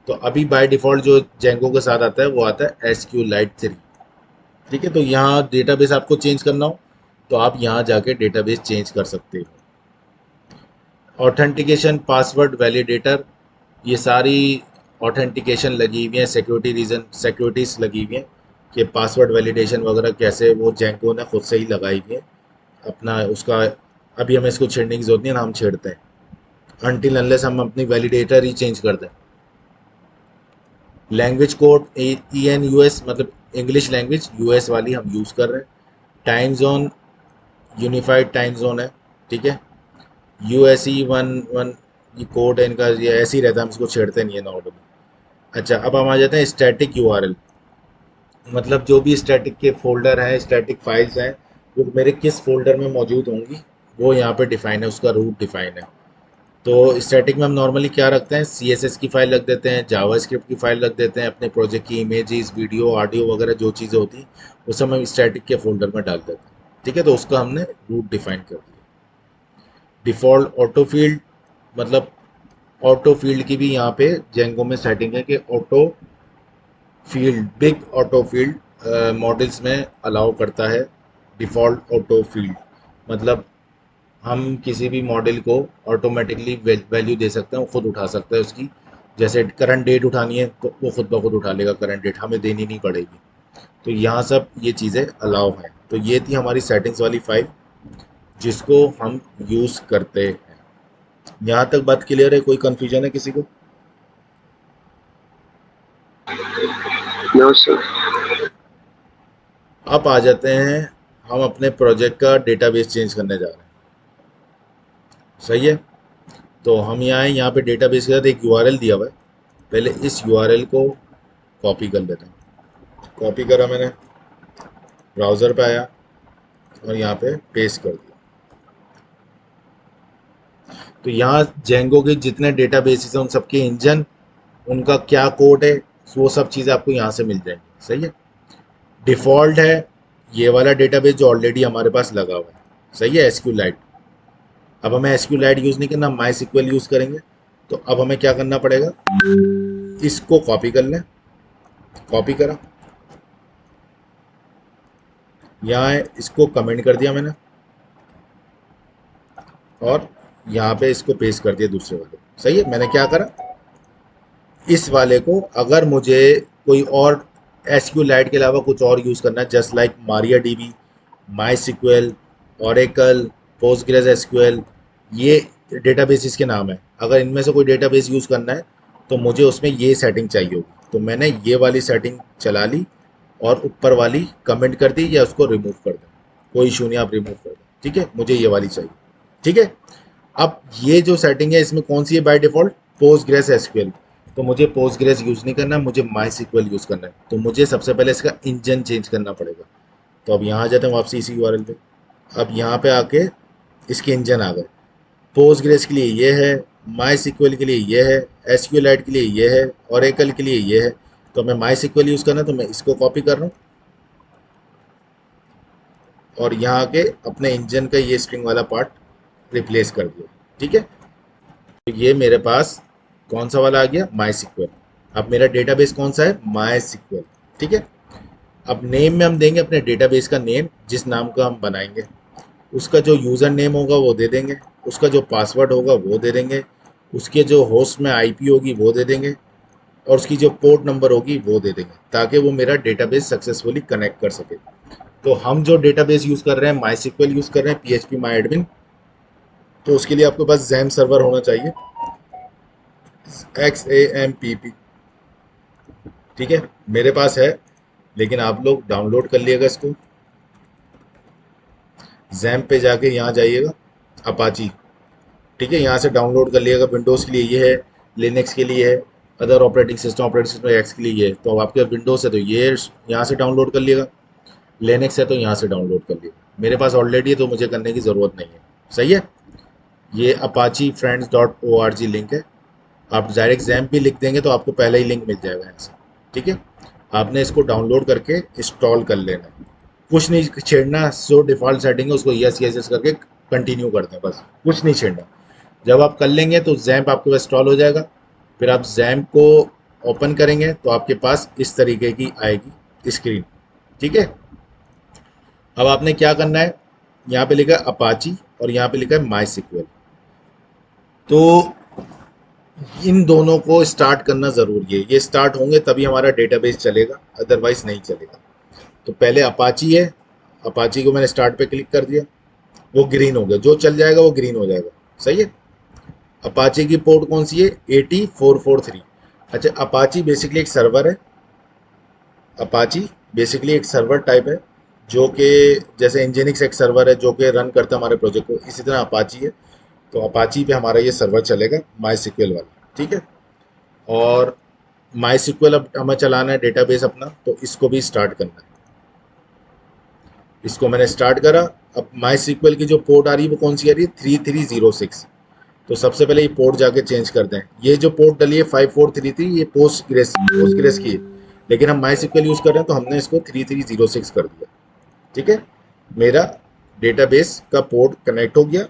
तो अभी बाय डिफ़ॉल्ट जो जेंगो के साथ आता है वो आता है SQLite 3, ठीक है। तो यहाँ डेटाबेस आपको चेंज करना हो तो आप यहाँ जाके डेटाबेस चेंज कर सकते हो। ऑथेंटिकेशन, पासवर्ड, वैलिडेटर, ये सारी ऑथेंटिकेशन लगी हुई है, सिक्योरिटी रीजन सिक्योरिटीज लगी हुई हैं कि पासवर्ड वैलिडेशन वगैरह कैसे वो जेंको ने खुद से ही लगाई हुई है अपना उसका। अभी हमें इसको छेड़ने की जरूरत नहीं है ना, हम छेड़ते हैं अनटिल अनलेस हम अपनी वैलिडेटर ही चेंज कर दें। लैंग्वेज कोड ENUS मतलब इंग्लिश लैंग्वेज US वाली हम यूज़ कर रहे हैं। Time zone unified time zone है, ठीक है। USE11 ये कोड है इनका, ये ऐसे ही रहता है, हम इसको छेड़ते नहीं है नॉर्मली। अच्छा, अब हम आ जाते हैं स्टैटिक URL, मतलब जो भी स्टैटिक के फोल्डर हैं, स्टैटिक फाइल्स हैं, वो मेरे किस फोल्डर में मौजूद होंगी वो यहाँ पे डिफाइन है, उसका रूट डिफाइन है। तो स्टैटिक में हम नॉर्मली क्या रखते हैं, CSS की फाइल रख देते हैं, जावास्क्रिप्ट की फाइल रख देते हैं, अपने प्रोजेक्ट की इमेजेस, वीडियो, ऑडियो वगैरह जो चीज़ें होती हैं वो सब हम स्टैटिक के फोल्डर में डाल देते हैं, ठीक है। तो उसका हमने रूट डिफाइन कर दिया। डिफ़ॉल्ट ऑटो फील्ड, मतलब ऑटो फील्ड की भी यहाँ पे जेंगो में सेटिंग है कि auto field, big auto field models में अलाउ करता है। डिफ़ॉल्ट ऑटो फील्ड मतलब हम किसी भी मॉडल को ऑटोमेटिकली वैल्यू दे सकते हैं, वो खुद उठा सकता है उसकी। जैसे करंट डेट उठानी है तो वो खुद ब खुद उठा लेगा, करंट डेट हमें देनी नहीं पड़ेगी। तो यहाँ सब ये चीज़ें अलाउ हैं। तो ये थी हमारी सेटिंग्स वाली फाइल जिसको हम यूज़ करते हैं। यहाँ तक बात क्लियर है, कोई कंफ्यूजन है किसी को? No sir. अब आ जाते हैं हम अपने प्रोजेक्ट का डेटाबेस चेंज करने जा रहे हैं, सही है। तो हम यहाँ पे डेटाबेस के साथ एक URL दिया हुआ है, पहले इस URL को कॉपी कर लेते हैं। कॉपी करा मैंने, ब्राउज़र पे आया और यहाँ पे पेस्ट कर दिया। तो यहाँ जेंगो के जितने डेटाबेसेस हैं उन सबके इंजन, उनका क्या कोड है, वो सब चीज़ें आपको यहाँ से मिल जाएंगी, सही है। डिफ़ॉल्ट है ये वाला डेटाबेस जो ऑलरेडी हमारे पास लगा हुआ है, सही है, SQLite। अब हमें SQLite यूज़ नहीं करना, MySQL यूज़ करेंगे। तो अब हमें क्या करना पड़ेगा, इसको कॉपी कर लें, कॉपी करा, यहाँ इसको कमेंट कर दिया मैंने और यहाँ पे इसको पेस्ट कर दिया दूसरे वाले, सही है। मैंने क्या करा, इस वाले को अगर मुझे कोई और SQLite के अलावा कुछ और यूज़ करना है, just like MariaDB, MySQL, Oracle, PostgreSQL, ये डेटाबेसेस के नाम है। अगर इनमें से कोई डेटाबेस यूज़ करना है तो मुझे उसमें ये सेटिंग चाहिए होगी। तो मैंने ये वाली सेटिंग चला ली और ऊपर वाली कमेंट कर दी या उसको रिमूव कर दें, कोई इशू नहीं, आप रिमूव कर दें, ठीक है। मुझे ये वाली चाहिए, ठीक है। अब ये जो सेटिंग है इसमें कौन सी है बाय डिफ़ॉल्ट, PostgreSQL। तो मुझे पोस्टग्रेस यूज़ नहीं करना, मुझे MySQL यूज़ करना है। तो मुझे सबसे पहले इसका इंजन चेंज करना पड़ेगा। तो अब यहाँ आ जाते हैं वापसी इसी URL पे। अब यहाँ पे आके इसके इंजन आ गए, पोस्टग्रेस के लिए ये है, MySQL के लिए ये है, SQLite के लिए ये है, Oracle के लिए ये है। तो मैं MySQL यूज़ करना है तो मैं इसको कॉपी कर रहा हूँ और यहाँ आके अपने इंजन का ये स्ट्रिंग वाला पार्ट रिप्लेस कर दिया, ठीक है। तो ये मेरे पास कौन सा वाला आ गया, MySQL। अब मेरा डेटाबेस कौन सा है, MySQL, ठीक है। अब नेम में हम देंगे अपने डेटाबेस का नेम, जिस नाम का हम बनाएंगे उसका जो यूज़र नेम होगा वो दे देंगे, उसका जो पासवर्ड होगा वो दे देंगे, उसके जो होस्ट में IP होगी वो दे देंगे और उसकी जो पोर्ट नंबर होगी वो दे देंगे, ताकि वो मेरा डेटाबेस सक्सेसफुली कनेक्ट कर सके। तो हम जो डेटाबेस यूज़ कर रहे हैं MySQL यूज़ कर रहे हैं, PHP MyAdmin। तो उसके लिए आपके पास XAMPP सर्वर होना चाहिए, XAMPP। ठीक है, मेरे पास है, लेकिन आप लोग डाउनलोड कर लिएगा इसको। XAMPP पे जाके यहाँ जाइएगा, अपाची। ठीक है, यहाँ से डाउनलोड कर लिएगा। विंडोज़ के लिए ये है, लिनक्स के लिए है, अदर ऑपरेटिंग सिस्टम एक्स के लिए ये है। तो आपके विंडोज़ है तो ये यहाँ से डाउनलोड कर लिएगा, लिनक्स है तो यहाँ से डाउनलोड कर लिएगा। मेरे पास ऑलरेडी है तो मुझे करने की ज़रूरत नहीं है। सही है, ये apache-friends.org लिंक है। आप डायरेक्ट XAMPP भी लिख देंगे तो आपको पहले ही लिंक मिल जाएगा यहाँ से। ठीक है, आपने इसको डाउनलोड करके इंस्टॉल कर लेना है, कुछ नहीं छेड़ना। जो डिफ़ॉल्ट सेटिंग है उसको यस यस यस करके कंटिन्यू कर दें, बस कुछ नहीं छेड़ना। जब आप कर लेंगे तो XAMPP आपके पास इंस्टॉल हो जाएगा। फिर आप XAMPP को ओपन करेंगे तो आपके पास इस तरीके की आएगी स्क्रीन। ठीक है, अब आपने क्या करना है, यहाँ पे लिखा है अपाची और यहाँ पे लिखा है MySQL। तो इन दोनों को स्टार्ट करना ज़रूरी है, ये स्टार्ट होंगे तभी हमारा डेटाबेस चलेगा, अदरवाइज नहीं चलेगा। तो पहले अपाची है, अपाची को मैंने स्टार्ट पे क्लिक कर दिया, वो ग्रीन हो गया, जो चल जाएगा वो ग्रीन हो जाएगा। सही है, अपाची की पोर्ट कौन सी है, 8443। अच्छा, अपाची बेसिकली एक सर्वर है, अपाची बेसिकली एक सर्वर टाइप है, जो कि जैसे इंजीनिक्स एक सर्वर है जो कि रन करता है हमारे प्रोजेक्ट को, इसी तरह अपाची है। तो अपाची पे हमारा ये सर्वर चलेगा, MySQL वाला। ठीक है, और MySQL अब हमें चलाना है डेटाबेस अपना, तो इसको भी स्टार्ट करना है। इसको मैंने स्टार्ट करा। अब MySQL की जो पोर्ट आ रही है वो कौन सी आ रही है, 3306। तो सबसे पहले ये पोर्ट जाके चेंज कर दें। ये जो पोर्ट डली है 5433, ये पोस्टग्रेस की है, लेकिन हम MySQL यूज़ कर रहे हैं तो हमने इसको 3306 कर दिया। ठीक है, मेरा डेटाबेस का पोर्ट कनेक्ट हो गया।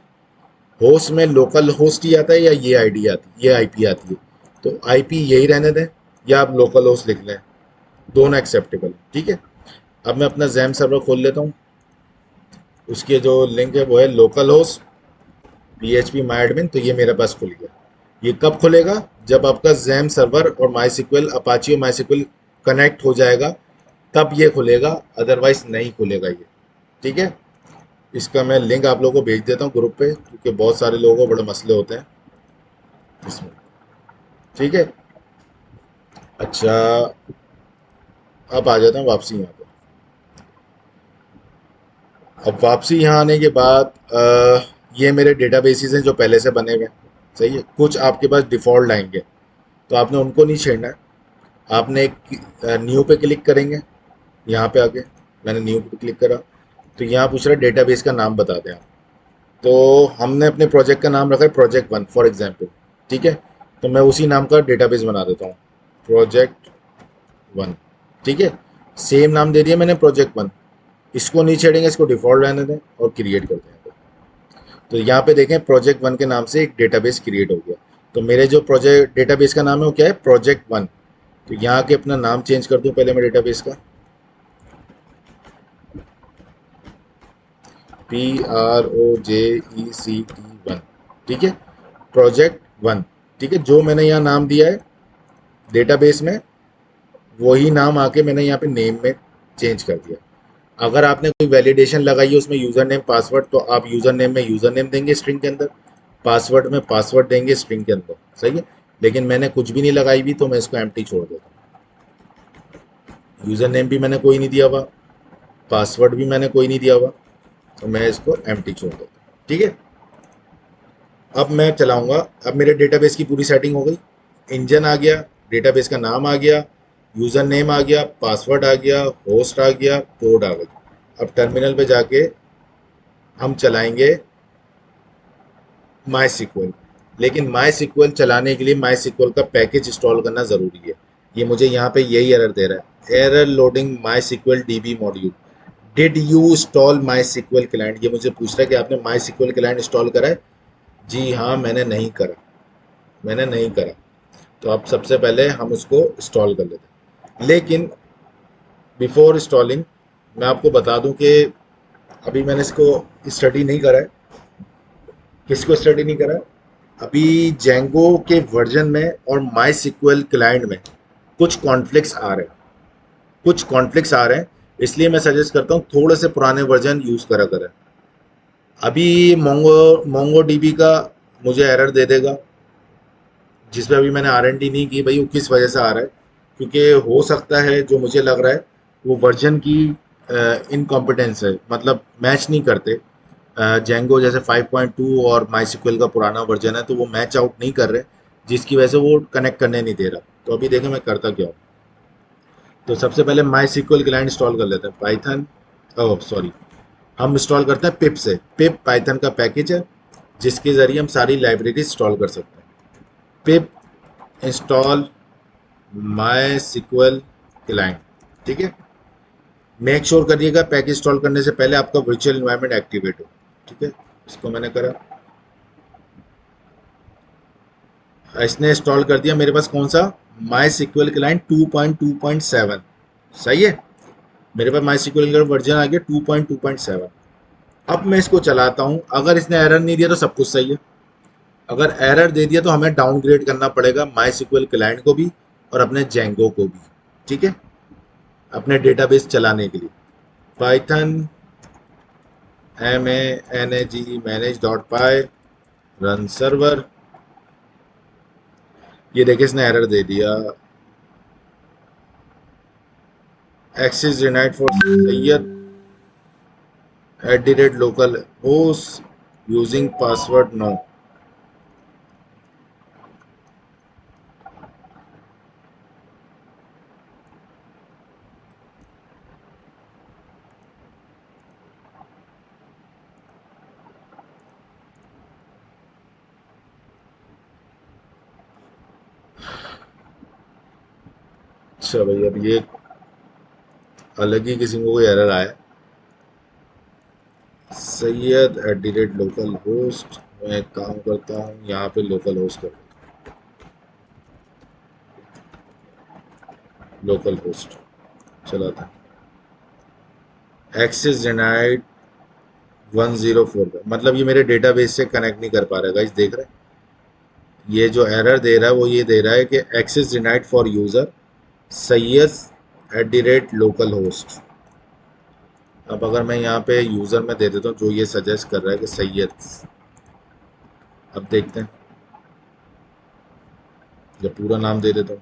होस्ट में लोकल होस्ट ही आता है या ये आईडी आती है, ये आईपी आती है, तो आईपी यही रहने दें या आप लोकल होस्ट लिख लें, दोनों एक्सेप्टेबल। ठीक है, अब मैं अपना XAMPP सर्वर खोल लेता हूँ। उसके जो लिंक है वो है लोकल होस्ट PHP MyAdmin। तो ये मेरे पास खुल गया। ये कब खुलेगा, जब आपका XAMPP सर्वर और MySQL, अपाची और MySQL कनेक्ट हो जाएगा, तब ये खुलेगा, अदरवाइज नहीं खुलेगा ये। ठीक है, इसका मैं लिंक आप लोगों को भेज देता हूँ ग्रुप पे, क्योंकि बहुत सारे लोगों को बड़े मसले होते हैं इसमें। ठीक है, अच्छा, अब आ जाता हूँ वापसी यहाँ पे। अब वापसी यहाँ आने के बाद ये मेरे डेटाबेसेस हैं जो पहले से बने हुए हैं। सही है, कुछ आपके पास डिफ़ॉल्ट आएंगे तो आपने उनको नहीं छेड़ना है। आपने एक न्यू पे क्लिक करेंगे, यहाँ पे आके मैंने न्यू पे क्लिक करा तो यहाँ पूछ रहा है डेटाबेस का नाम बता दें आप। तो हमने अपने प्रोजेक्ट का नाम रखा है प्रोजेक्ट 1 फॉर एग्जांपल। ठीक है, तो मैं उसी नाम का डेटाबेस बना देता हूँ, प्रोजेक्ट 1। ठीक है, सेम नाम दे दिया मैंने प्रोजेक्ट 1। इसको नहीं छेड़ेंगे, इसको डिफ़ॉल्ट रहने दें और क्रिएट कर दें। तो यहाँ पे देखें प्रोजेक्ट 1 के नाम से एक डेटाबेस क्रिएट हो गया। तो मेरे जो प्रोजेक्ट डेटाबेस का नाम है वो क्या है, प्रोजेक्ट 1। तो यहाँ के अपना नाम चेंज कर दूँ पहले मैं डेटाबेस का, PROJECT1। ठीक है, प्रोजेक्ट 1। ठीक है, जो मैंने यहाँ नाम दिया है डेटाबेस में वही नाम आके मैंने यहाँ पे नेम में चेंज कर दिया। अगर आपने कोई वैलिडेशन लगाई है उसमें यूज़र नेम पासवर्ड, तो आप यूज़र नेम में यूज़र नेम देंगे स्ट्रिंग के अंदर, पासवर्ड में पासवर्ड देंगे स्ट्रिंग के अंदर। सही है, लेकिन मैंने कुछ भी नहीं लगाई हुई तो मैं इसको एम्प्टी छोड़ देता हूँ। यूज़र नेम भी मैंने कोई नहीं दिया हुआ, पासवर्ड भी मैंने कोई नहीं दिया हुआ, तो मैं इसको एम्प्टी छोड़ देता हूँ। ठीक है, अब मैं चलाऊँगा। अब मेरे डेटाबेस की पूरी सेटिंग हो गई, इंजन आ गया, डेटाबेस का नाम आ गया, यूज़र नेम आ गया, पासवर्ड आ गया, होस्ट आ गया, पोर्ट आ गई। अब टर्मिनल पे जाके हम चलाएंगे MySQL। लेकिन MySQL चलाने के लिए MySQL का पैकेज इंस्टॉल करना ज़रूरी है। ये मुझे यहाँ पे यही एरर दे रहा है, error loading MySQL DB module, did you install MySQL client. ये मुझे पूछ रहा है कि आपने MySQL क्लाइंट इंस्टॉल करा है। जी हाँ, मैंने नहीं करा, मैंने नहीं करा। तो अब सबसे पहले हम उसको इंस्टॉल कर लेते हैं। लेकिन बिफोर इंस्टॉलिंग मैं आपको बता दूं कि अभी मैंने इसको स्टडी नहीं करा है। किसको स्टडी नहीं करा है, अभी जेंगो के वर्जन में और MySQL क्लाइंट में कुछ कॉन्फ्लिक्ट्स आ रहे हैं, कुछ कॉन्फ्लिक्ट्स आ रहे हैं। इसलिए मैं सजेस्ट करता हूँ थोड़े से पुराने वर्जन यूज़ करा करें। अभी मोंगो डीबी का मुझे एरर दे देगा, जिस पे अभी मैंने आर&डी नहीं की भाई, वो किस वजह से आ रहा है, क्योंकि हो सकता है जो मुझे लग रहा है वो वर्जन की इनकॉम्पिटेंस है, मतलब मैच नहीं करते। जेंगो जैसे 5.2 और माई का पुराना वर्जन है, तो वो मैच आउट नहीं कर रहे, जिसकी वजह से वो कनेक्ट करने नहीं दे रहा। तो अभी देखें मैं करता क्या हूँ। तो सबसे पहले माई क्लाइंट इंस्टॉल कर लेते हैं, पाइथन, ओह सॉरी, हम इंस्टॉल करते हैं पिप से। पिप पाइथन का पैकेज है जिसके ज़रिए हम सारी लाइब्रेरी इंस्टॉल कर सकते हैं। पिप इंस्टॉल माई क्लाइंट, ठीक है। मेक श्योर करिएगा पैकेज इंस्टॉल करने से पहले आपका वर्चुअल एनवायरनमेंट एक्टिवेट हो, ठीक है। इसको मैंने करा, इसने इंस्टॉल कर दिया। मेरे पास कौन सा, माई क्लाइंट 2.2.7, सही है। मेरे पास माई क्लाइंट वर्जन आ गया 2.2.7। अब मैं इसको चलाता हूँ, अगर इसने एरर नहीं दिया तो सब कुछ सही है। अगर एरर दे दिया तो हमें डाउनग्रेड करना पड़ेगा माई क्लाइंट को भी और अपने जेंगो को भी, ठीक है, अपने डेटाबेस चलाने के लिए। पाइथन manage.py रन सर्वर, ये देखिए इसने एरर दे दिया, access denied for Syed @local host using password no. अच्छा भाई, अब ये अलग ही किसी को कोई एरर आया, सैयद @local host। मैं एक काम करता हूँ, यहाँ पे लोकल होस्ट कर, लोकल होस्ट चलाता है। एक्सेस डिनाइड 104 पे, मतलब ये मेरे डेटाबेस से कनेक्ट नहीं कर पा रहा है गाइस, देख रहे हैं। ये जो एरर दे रहा है वो ये दे रहा है कि access denied for user Syed @local host। अब अगर मैं यहाँ पे यूज़र में दे देता हूँ जो ये सजेस्ट कर रहा है कि सैयद, अब देखते हैं, जब पूरा नाम दे देता हूँ,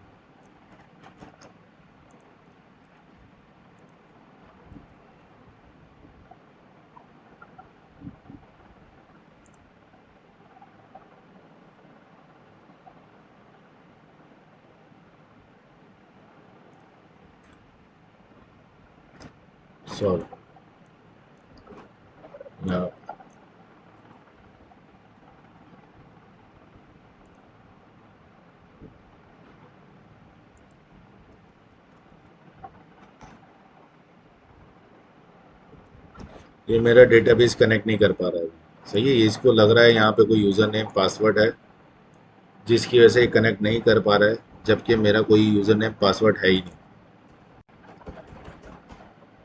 सॉरी, यहाँ ये मेरा डेटाबेस कनेक्ट नहीं कर पा रहा है, सही है। इसको लग रहा है यहाँ पे कोई यूज़र नेम पासवर्ड है जिसकी वजह से ये कनेक्ट नहीं कर पा रहा है, जबकि मेरा कोई यूज़र नेम पासवर्ड है ही नहीं।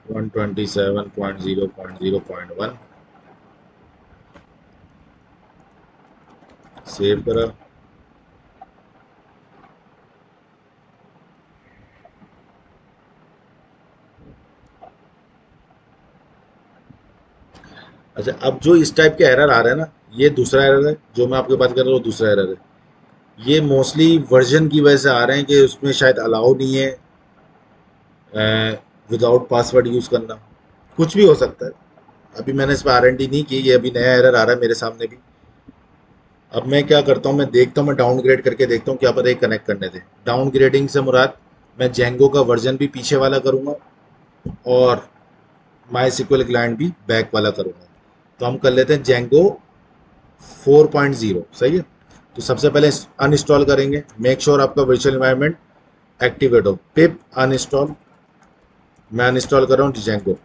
127.0.0.1 सेव करा। अच्छा, अब जो इस टाइप के एरर आ रहे हैं ना, ये दूसरा एरर है, जो मैं आपके बात कर रहा हूँ वो दूसरा एरर है। ये मोस्टली वर्जन की वजह से आ रहे हैं कि उसमें शायद अलाउ नहीं है विदाउट पासवर्ड यूज़ करना, कुछ भी हो सकता है। अभी मैंने इस पर आर&डी नहीं की, ये अभी नया एरर आ रहा है मेरे सामने भी। अब मैं क्या करता हूँ, मैं देखता हूँ, मैं डाउनग्रेड करके देखता हूँ, क्या पता ये कनेक्ट करने दे। डाउनग्रेडिंग से मुराद मैं जेंगो का वर्जन भी पीछे वाला करूँगा और माई क्लाइंट भी बैक वाला करूँगा। तो हम कर लेते हैं जेंगो 4.0, सही है। तो सबसे पहले अनइंस्टॉल करेंगे, मेक श्योर आपका वर्चुअल एनवायरनमेंट एक्टिवेट हो। पिप अनइंस्टॉल, मैं अनइंस्टॉल कर रहा हूँ जेंगो,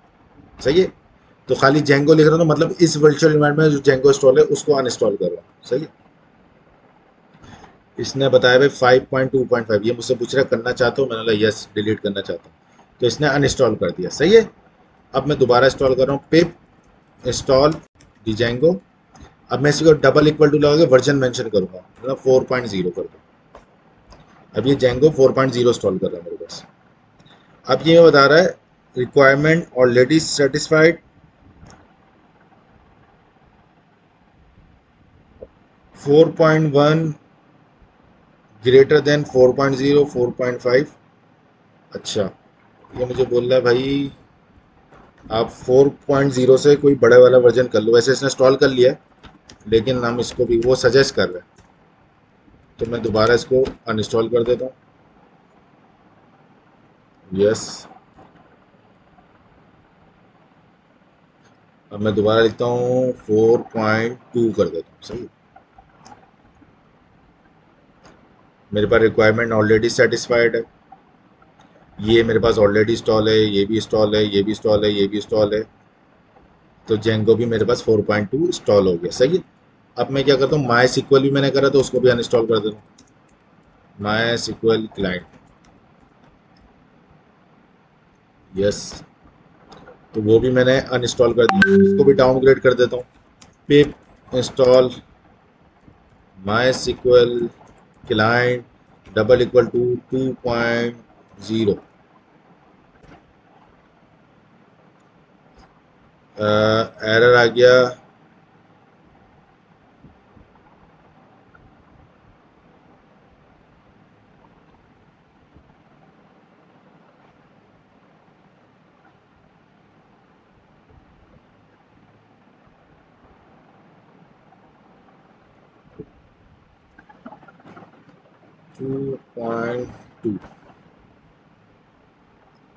सही है। तो खाली जेंगो लिख रहा हूँ, मतलब इस वर्चुअल एनवायरनमेंट में जो जेंगो इंस्टॉल है उसको अनइंस्टॉल कर रहा हूँ, सही है। इसने बताया भाई 5.2.5, ये मुझसे पूछ रहा करना चाहता हूँ, मैंने बोला यस, डिलीट करना चाहता हूँ, तो इसने अनइंस्टॉल कर दिया, सही है। अब मैं दोबारा इंस्टॉल कर रहा हूँ, पिप इंस्टॉल जेंगो। अब मैं इसी को डबल इक्वल टू लगा के वर्जन मेंशन करूंगा, मतलब 4.0 कर दूँ। अब ये जेंगो 4.0 इंस्टॉल कर रहा है मेरे पास। अब ये बता रहा है requirement already satisfied, 4.1 greater than 4.0, 4.5। अच्छा, ये मुझे बोल रहा है भाई आप 4.0 से कोई बड़े वाला वर्जन कर लो। वैसे इसने इंस्टॉल कर लिया है, लेकिन हम इसको भी वो सजेस्ट कर रहे हैं, तो मैं दोबारा इसको अनइंस्टॉल कर देता हूँ। यस, अब मैं दोबारा लिखता हूँ 4.2 कर देता हूँ। सही, मेरे पास रिक्वायरमेंट ऑलरेडी सेटिस्फाइड है, ये मेरे पास ऑलरेडी इंस्टॉल है, ये भी इंस्टॉल है, ये भी इंस्टॉल है, ये भी इंस्टॉल है, तो जेंगो भी मेरे पास 4.2 इंस्टॉल हो गया। सही है। अब मैं क्या करता हूँ, माई सिक्वल भी मैंने करा तो उसको भी अनइंस्टॉल कर देता हूँ। माई सिक्वल क्लाइंट, यस, तो वो भी मैंने अनइंस्टॉल कर दिया। इसको भी डाउनग्रेड कर देता हूँ। Pip install MySQL client double equal to 2.0। Error आ गया, टू पॉइंट टू।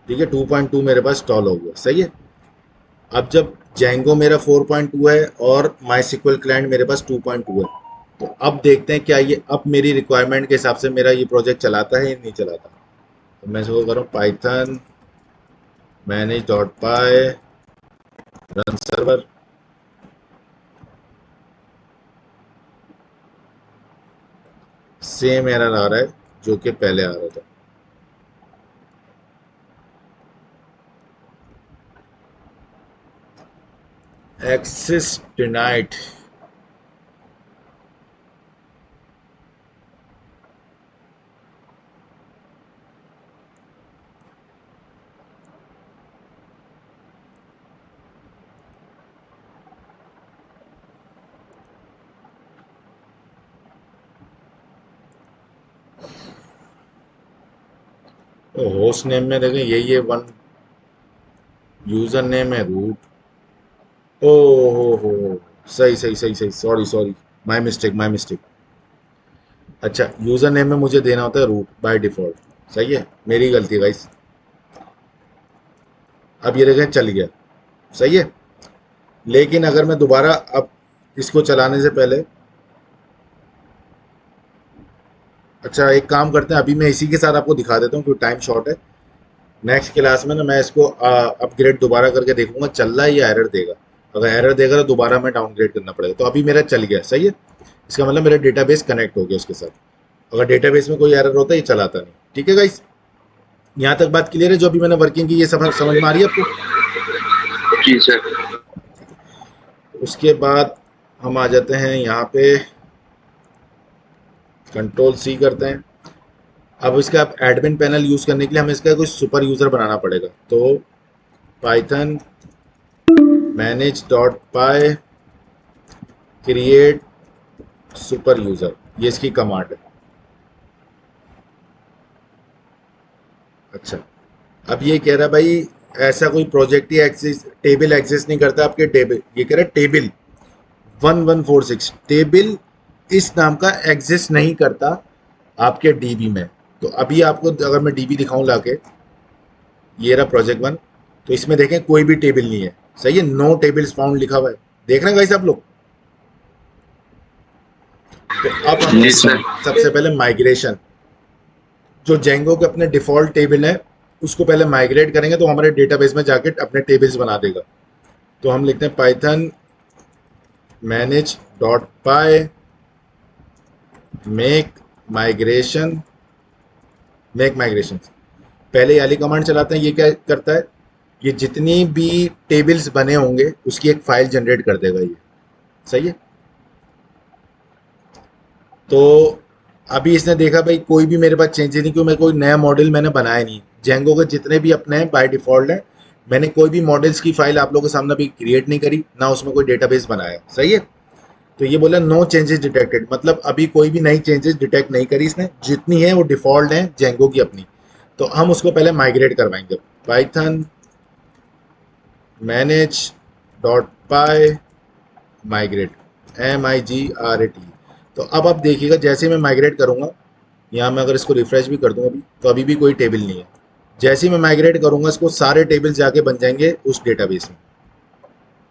ठीक है, 2.2 मेरे पास इंस्टॉल हो गया। सही है। अब जब जेंगो मेरा 4.2 है और माई सिक्वल क्लाइंट मेरे पास 2.2 है, तो अब देखते हैं क्या ये अब मेरी रिक्वायरमेंट के हिसाब से मेरा ये प्रोजेक्ट चलाता है या नहीं चलाता। तो मैं इसको करूँ Python manage dot py run server. Same error आ रहा है जो कि पहले आ रहा था। Access denied. तो होस्ट नेम में देखें यही है, वन यूजर नेम है रूट। ओ हो, सही सही सही सही, sorry sorry, my mistake my mistake. अच्छा, यूजर नेम में मुझे देना होता है रूट बाय डिफॉल्ट। सही है, मेरी गलती गाइस। अब ये देखें चल गया। सही है। लेकिन अगर मैं दोबारा अब इसको चलाने से पहले, अच्छा एक काम करते हैं, अभी मैं इसी के साथ आपको दिखा देता हूँ क्योंकि टाइम शॉर्ट है। नेक्स्ट क्लास में ना मैं इसको अपग्रेड दोबारा करके देखूंगा चल रहा है या एरर देगा। अगर एरर देगा तो दोबारा मैं डाउनग्रेड करना पड़ेगा। तो अभी मेरा चल गया। सही है, इसका मतलब मेरा डेटाबेस कनेक्ट हो गया उसके साथ। अगर डेटाबेस में कोई एरर होता है ये चलाता नहीं। ठीक है गाइस, यहाँ तक बात क्लियर है? जो अभी मैंने वर्किंग की ये सब समझ में आ रही है आपको? जी सर। उसके बाद हम आ जाते हैं यहाँ पे, कंट्रोल सी करते हैं। अब इसका एडमिन पैनल यूज करने के लिए हमें इसका कोई सुपर यूजर बनाना पड़ेगा। तो पाइथन मैनेज डॉट पाई क्रिएट सुपर यूजर, ये इसकी कमांड है। अच्छा, अब ये कह रहा है भाई ऐसा कोई प्रोजेक्ट ही एक्सेस टेबल एक्सेस नहीं करता आपके टेबल, ये कह रहा है टेबल 1146 टेबल इस नाम का एग्जिस्ट नहीं करता आपके डीबी में। तो अभी आपको अगर मैं डीबी दिखाऊं लाके, ये रहा प्रोजेक्ट वन, तो इसमें देखें कोई भी टेबल नहीं है। सही है, नो टेबल्स फाउंड लिखा हुआ है। देख रहे हैं गाइस आप लोग? तो अब हम जी करते सर। हैं सबसे पहले माइग्रेशन। जो जेंगो के अपने डिफॉल्ट टेबल है उसको पहले माइग्रेट करेंगे तो हमारे डेटाबेस में जाके अपने टेबल्स बना देगा। तो हम लिखते हैं पाइथन मैनेज डॉट पाई मेक माइग्रेशन। मेक माइग्रेशन पहले वाली कमांड चलाते हैं। ये क्या करता है, ये जितनी भी टेबल्स बने होंगे उसकी एक फाइल जनरेट कर देगा ये। सही है। तो अभी इसने देखा भाई कोई भी मेरे पास चेंज नहीं, क्यों मैं कोई नया मॉडल मैंने बनाया नहीं। जेंगो के जितने भी अपने हैं बाय डिफॉल्ट है मैंने कोई भी मॉडल्स की फाइल आप लोगों के सामने अभी क्रिएट नहीं करी, ना उसमें कोई डेटाबेस बनाया, सही है। तो ये बोला नो चेंजेस डिटेक्टेड, मतलब अभी कोई भी नई चेंजेस डिटेक्ट नहीं करी इसने, जितनी है वो डिफॉल्ट है जेंगो की अपनी। तो हम उसको पहले माइग्रेट करवाएंगे। पाइथन मैनेज डॉट पाई माइग्रेट, MIGRAT। तो अब आप देखिएगा जैसे मैं माइग्रेट करूंगा, यहाँ मैं अगर इसको रिफ्रेश भी कर दूं अभी, तो अभी भी कोई टेबल नहीं है। जैसे ही मैं माइग्रेट करूंगा इसको सारे टेबल जाके बन जाएंगे उस डेटाबेस में।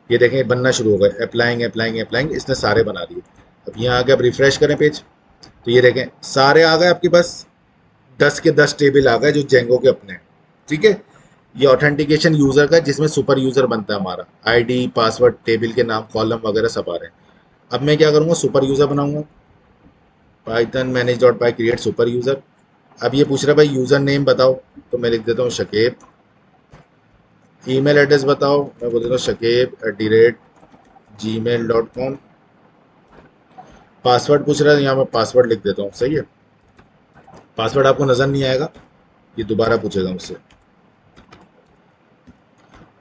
ये देखें बनना शुरू हो गए, अप्लाइंग अप्लाइंग अप्लाइंग, इसने सारे बना दिए। अब यहाँ आके आप रिफ्रेश करें पेज, तो ये देखें सारे आ गए आपके पास, 10 के 10 टेबल आ गए जो जेंगो के अपने हैं, ठीक है। ये ऑथेंटिकेशन यूजर का है, जिसमें सुपर यूजर बनता है हमारा, आईडी पासवर्ड टेबल के नाम कॉलम वगैरह सब आ रहे हैं। अब मैं क्या करूँगा, सुपर यूजर बनाऊंगा, पाइथन मैनेज डॉट पाई क्रिएट सुपर यूजर। अब ये पूछ रहा है भाई यूजर नेम बताओ, तो मैं लिख देता हूँ शकेब। ईमेल एड्रेस बताओ, मैं बोल देता हूँ shakeb@gmail.com। पासवर्ड पूछ रहा है, यहाँ मैं पासवर्ड लिख देता हूँ, सही है। पासवर्ड आपको नजर नहीं आएगा, ये दोबारा पूछेगा मुझसे।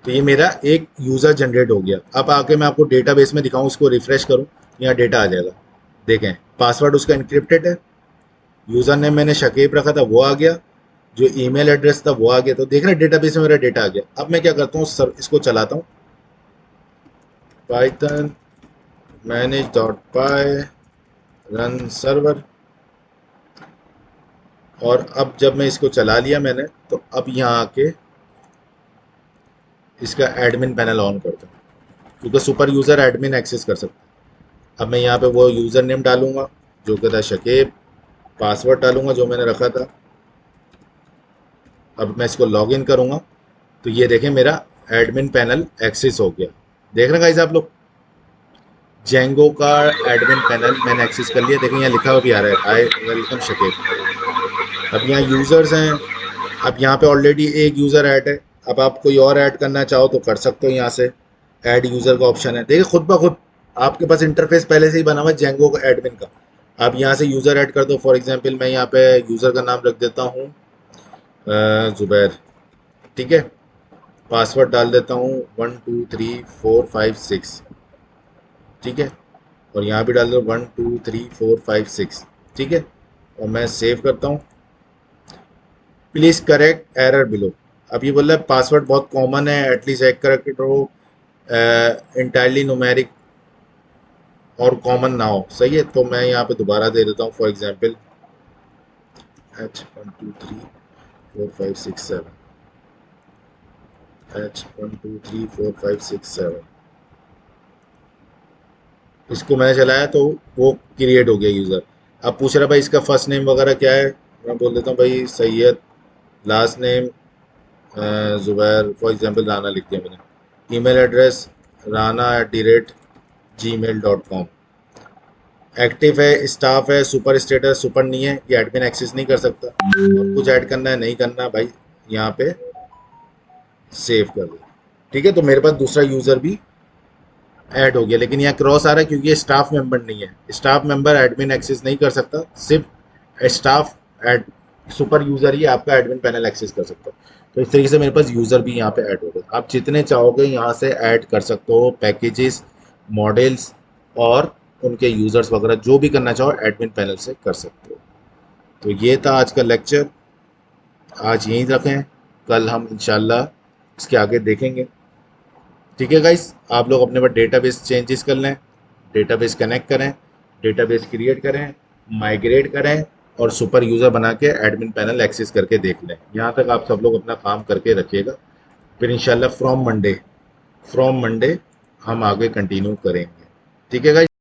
तो ये मेरा एक यूजर जनरेट हो गया। अब आके मैं आपको डेटाबेस में दिखाऊं, इसको रिफ्रेश करूं, यहाँ डेटा आ जाएगा। देखें पासवर्ड उसका इनक्रिप्टेड है, यूजर नेम मैंने शकीब रखा था वो आ गया, जो ईमेल एड्रेस था वो आ गया। तो देख रहे हैं डेटाबेस में मेरा डेटा आ गया। अब मैं क्या करता हूँ, इसको चलाता हूँ, Python manage dot py run server. और अब जब मैं इसको चला लिया मैंने, तो अब यहाँ आके इसका एडमिन पैनल ऑन करता हूँ, क्योंकि सुपर यूज़र एडमिन एक्सेस कर सकता है। अब मैं यहाँ पे वो यूज़र नेम डालूंगा जो कि था शकीब, पासवर्ड डालूंगा जो मैंने रखा था। अब मैं इसको लॉग इन करूँगा, तो ये देखें मेरा एडमिन पैनल एक्सेस हो गया। देख रहे हैं गाइस आप लोग, जेंगो का एडमिन पैनल मैंने एक्सेस कर लिया। देखें यहाँ लिखा हुआ भी आ रहा है, आई वेलकम शकीब। अब यहाँ यूज़र्स हैं, अब यहाँ पे ऑलरेडी एक यूज़र ऐड है। अब आप कोई और ऐड करना चाहो तो कर सकते हो, यहाँ से ऐड यूज़र का ऑप्शन है। देखिए खुद ब खुद आपके पास इंटरफेस पहले से ही बना हुआ है जेंगो का एडमिन का। आप यहाँ से यूज़र ऐड कर दो। फॉर एग्जांपल मैं यहाँ पे यूज़र का नाम रख देता हूँ ज़ुबैर, ठीक है। पासवर्ड डाल देता हूँ 123456, ठीक है। और यहाँ भी डाल दो 123456, ठीक है। और मैं सेव करता हूँ। Please correct error below. अब ये बोल रहा है पासवर्ड बहुत कॉमन है, एटलीस्ट एक करेक्ट हो, इंटायरली न्यूमेरिक और कॉमन ना हो, सही है। तो मैं यहाँ पे दोबारा दे देता हूँ, फॉर एग्जांपल H123456 H123456। इसको मैंने चलाया तो वो क्रिएट हो गया यूज़र। अब पूछ रहा भाई इसका फर्स्ट नेम वगैरह क्या है, मैं बोल देता हूँ भाई Syed, last name Zubair, for example Rana लिख दिया मैंने। Email address rana@gmail.com। एक्टिव है, स्टाफ है, सुपर स्टेटस सुपर नहीं है, ये एडमिन एक्सेस नहीं कर सकता। और कुछ ऐड करना है नहीं करना भाई, यहाँ पे सेव कर दो, ठीक है। तो मेरे पास दूसरा यूज़र भी ऐड हो गया, लेकिन यहाँ क्रॉस आ रहा है क्योंकि ये स्टाफ मेंबर नहीं है। स्टाफ मेंबर एडमिन एक्सेस नहीं कर सकता, सिर्फ स्टाफ एड सुपर यूज़र ही आपका एडमिन पैनल एक्सेस कर सकता है। तो इस तरीके से मेरे पास यूज़र भी यहाँ पे ऐड हो गए। आप जितने चाहोगे यहाँ से ऐड कर सकते हो, पैकेजेस, मॉडल्स और उनके यूज़र्स वगैरह जो भी करना चाहो एडमिन पैनल से कर सकते हो। तो ये था आज का लेक्चर, आज यहीं रखें, कल हम इंशाल्लाह इसके आगे देखेंगे, ठीक है गाइस। आप लोग अपने पास डेटाबेस चेंजेस कर लें, डेटाबेस कनेक्ट करें, डेटाबेस क्रिएट करें, माइग्रेट करें और सुपर यूज़र बना के एडमिन पैनल एक्सेस करके देख लें। यहाँ तक आप सब लोग अपना काम करके रखिएगा, फिर इंशाल्लाह फ्रॉम मंडे हम आगे कंटिन्यू करेंगे, ठीक है गाइस।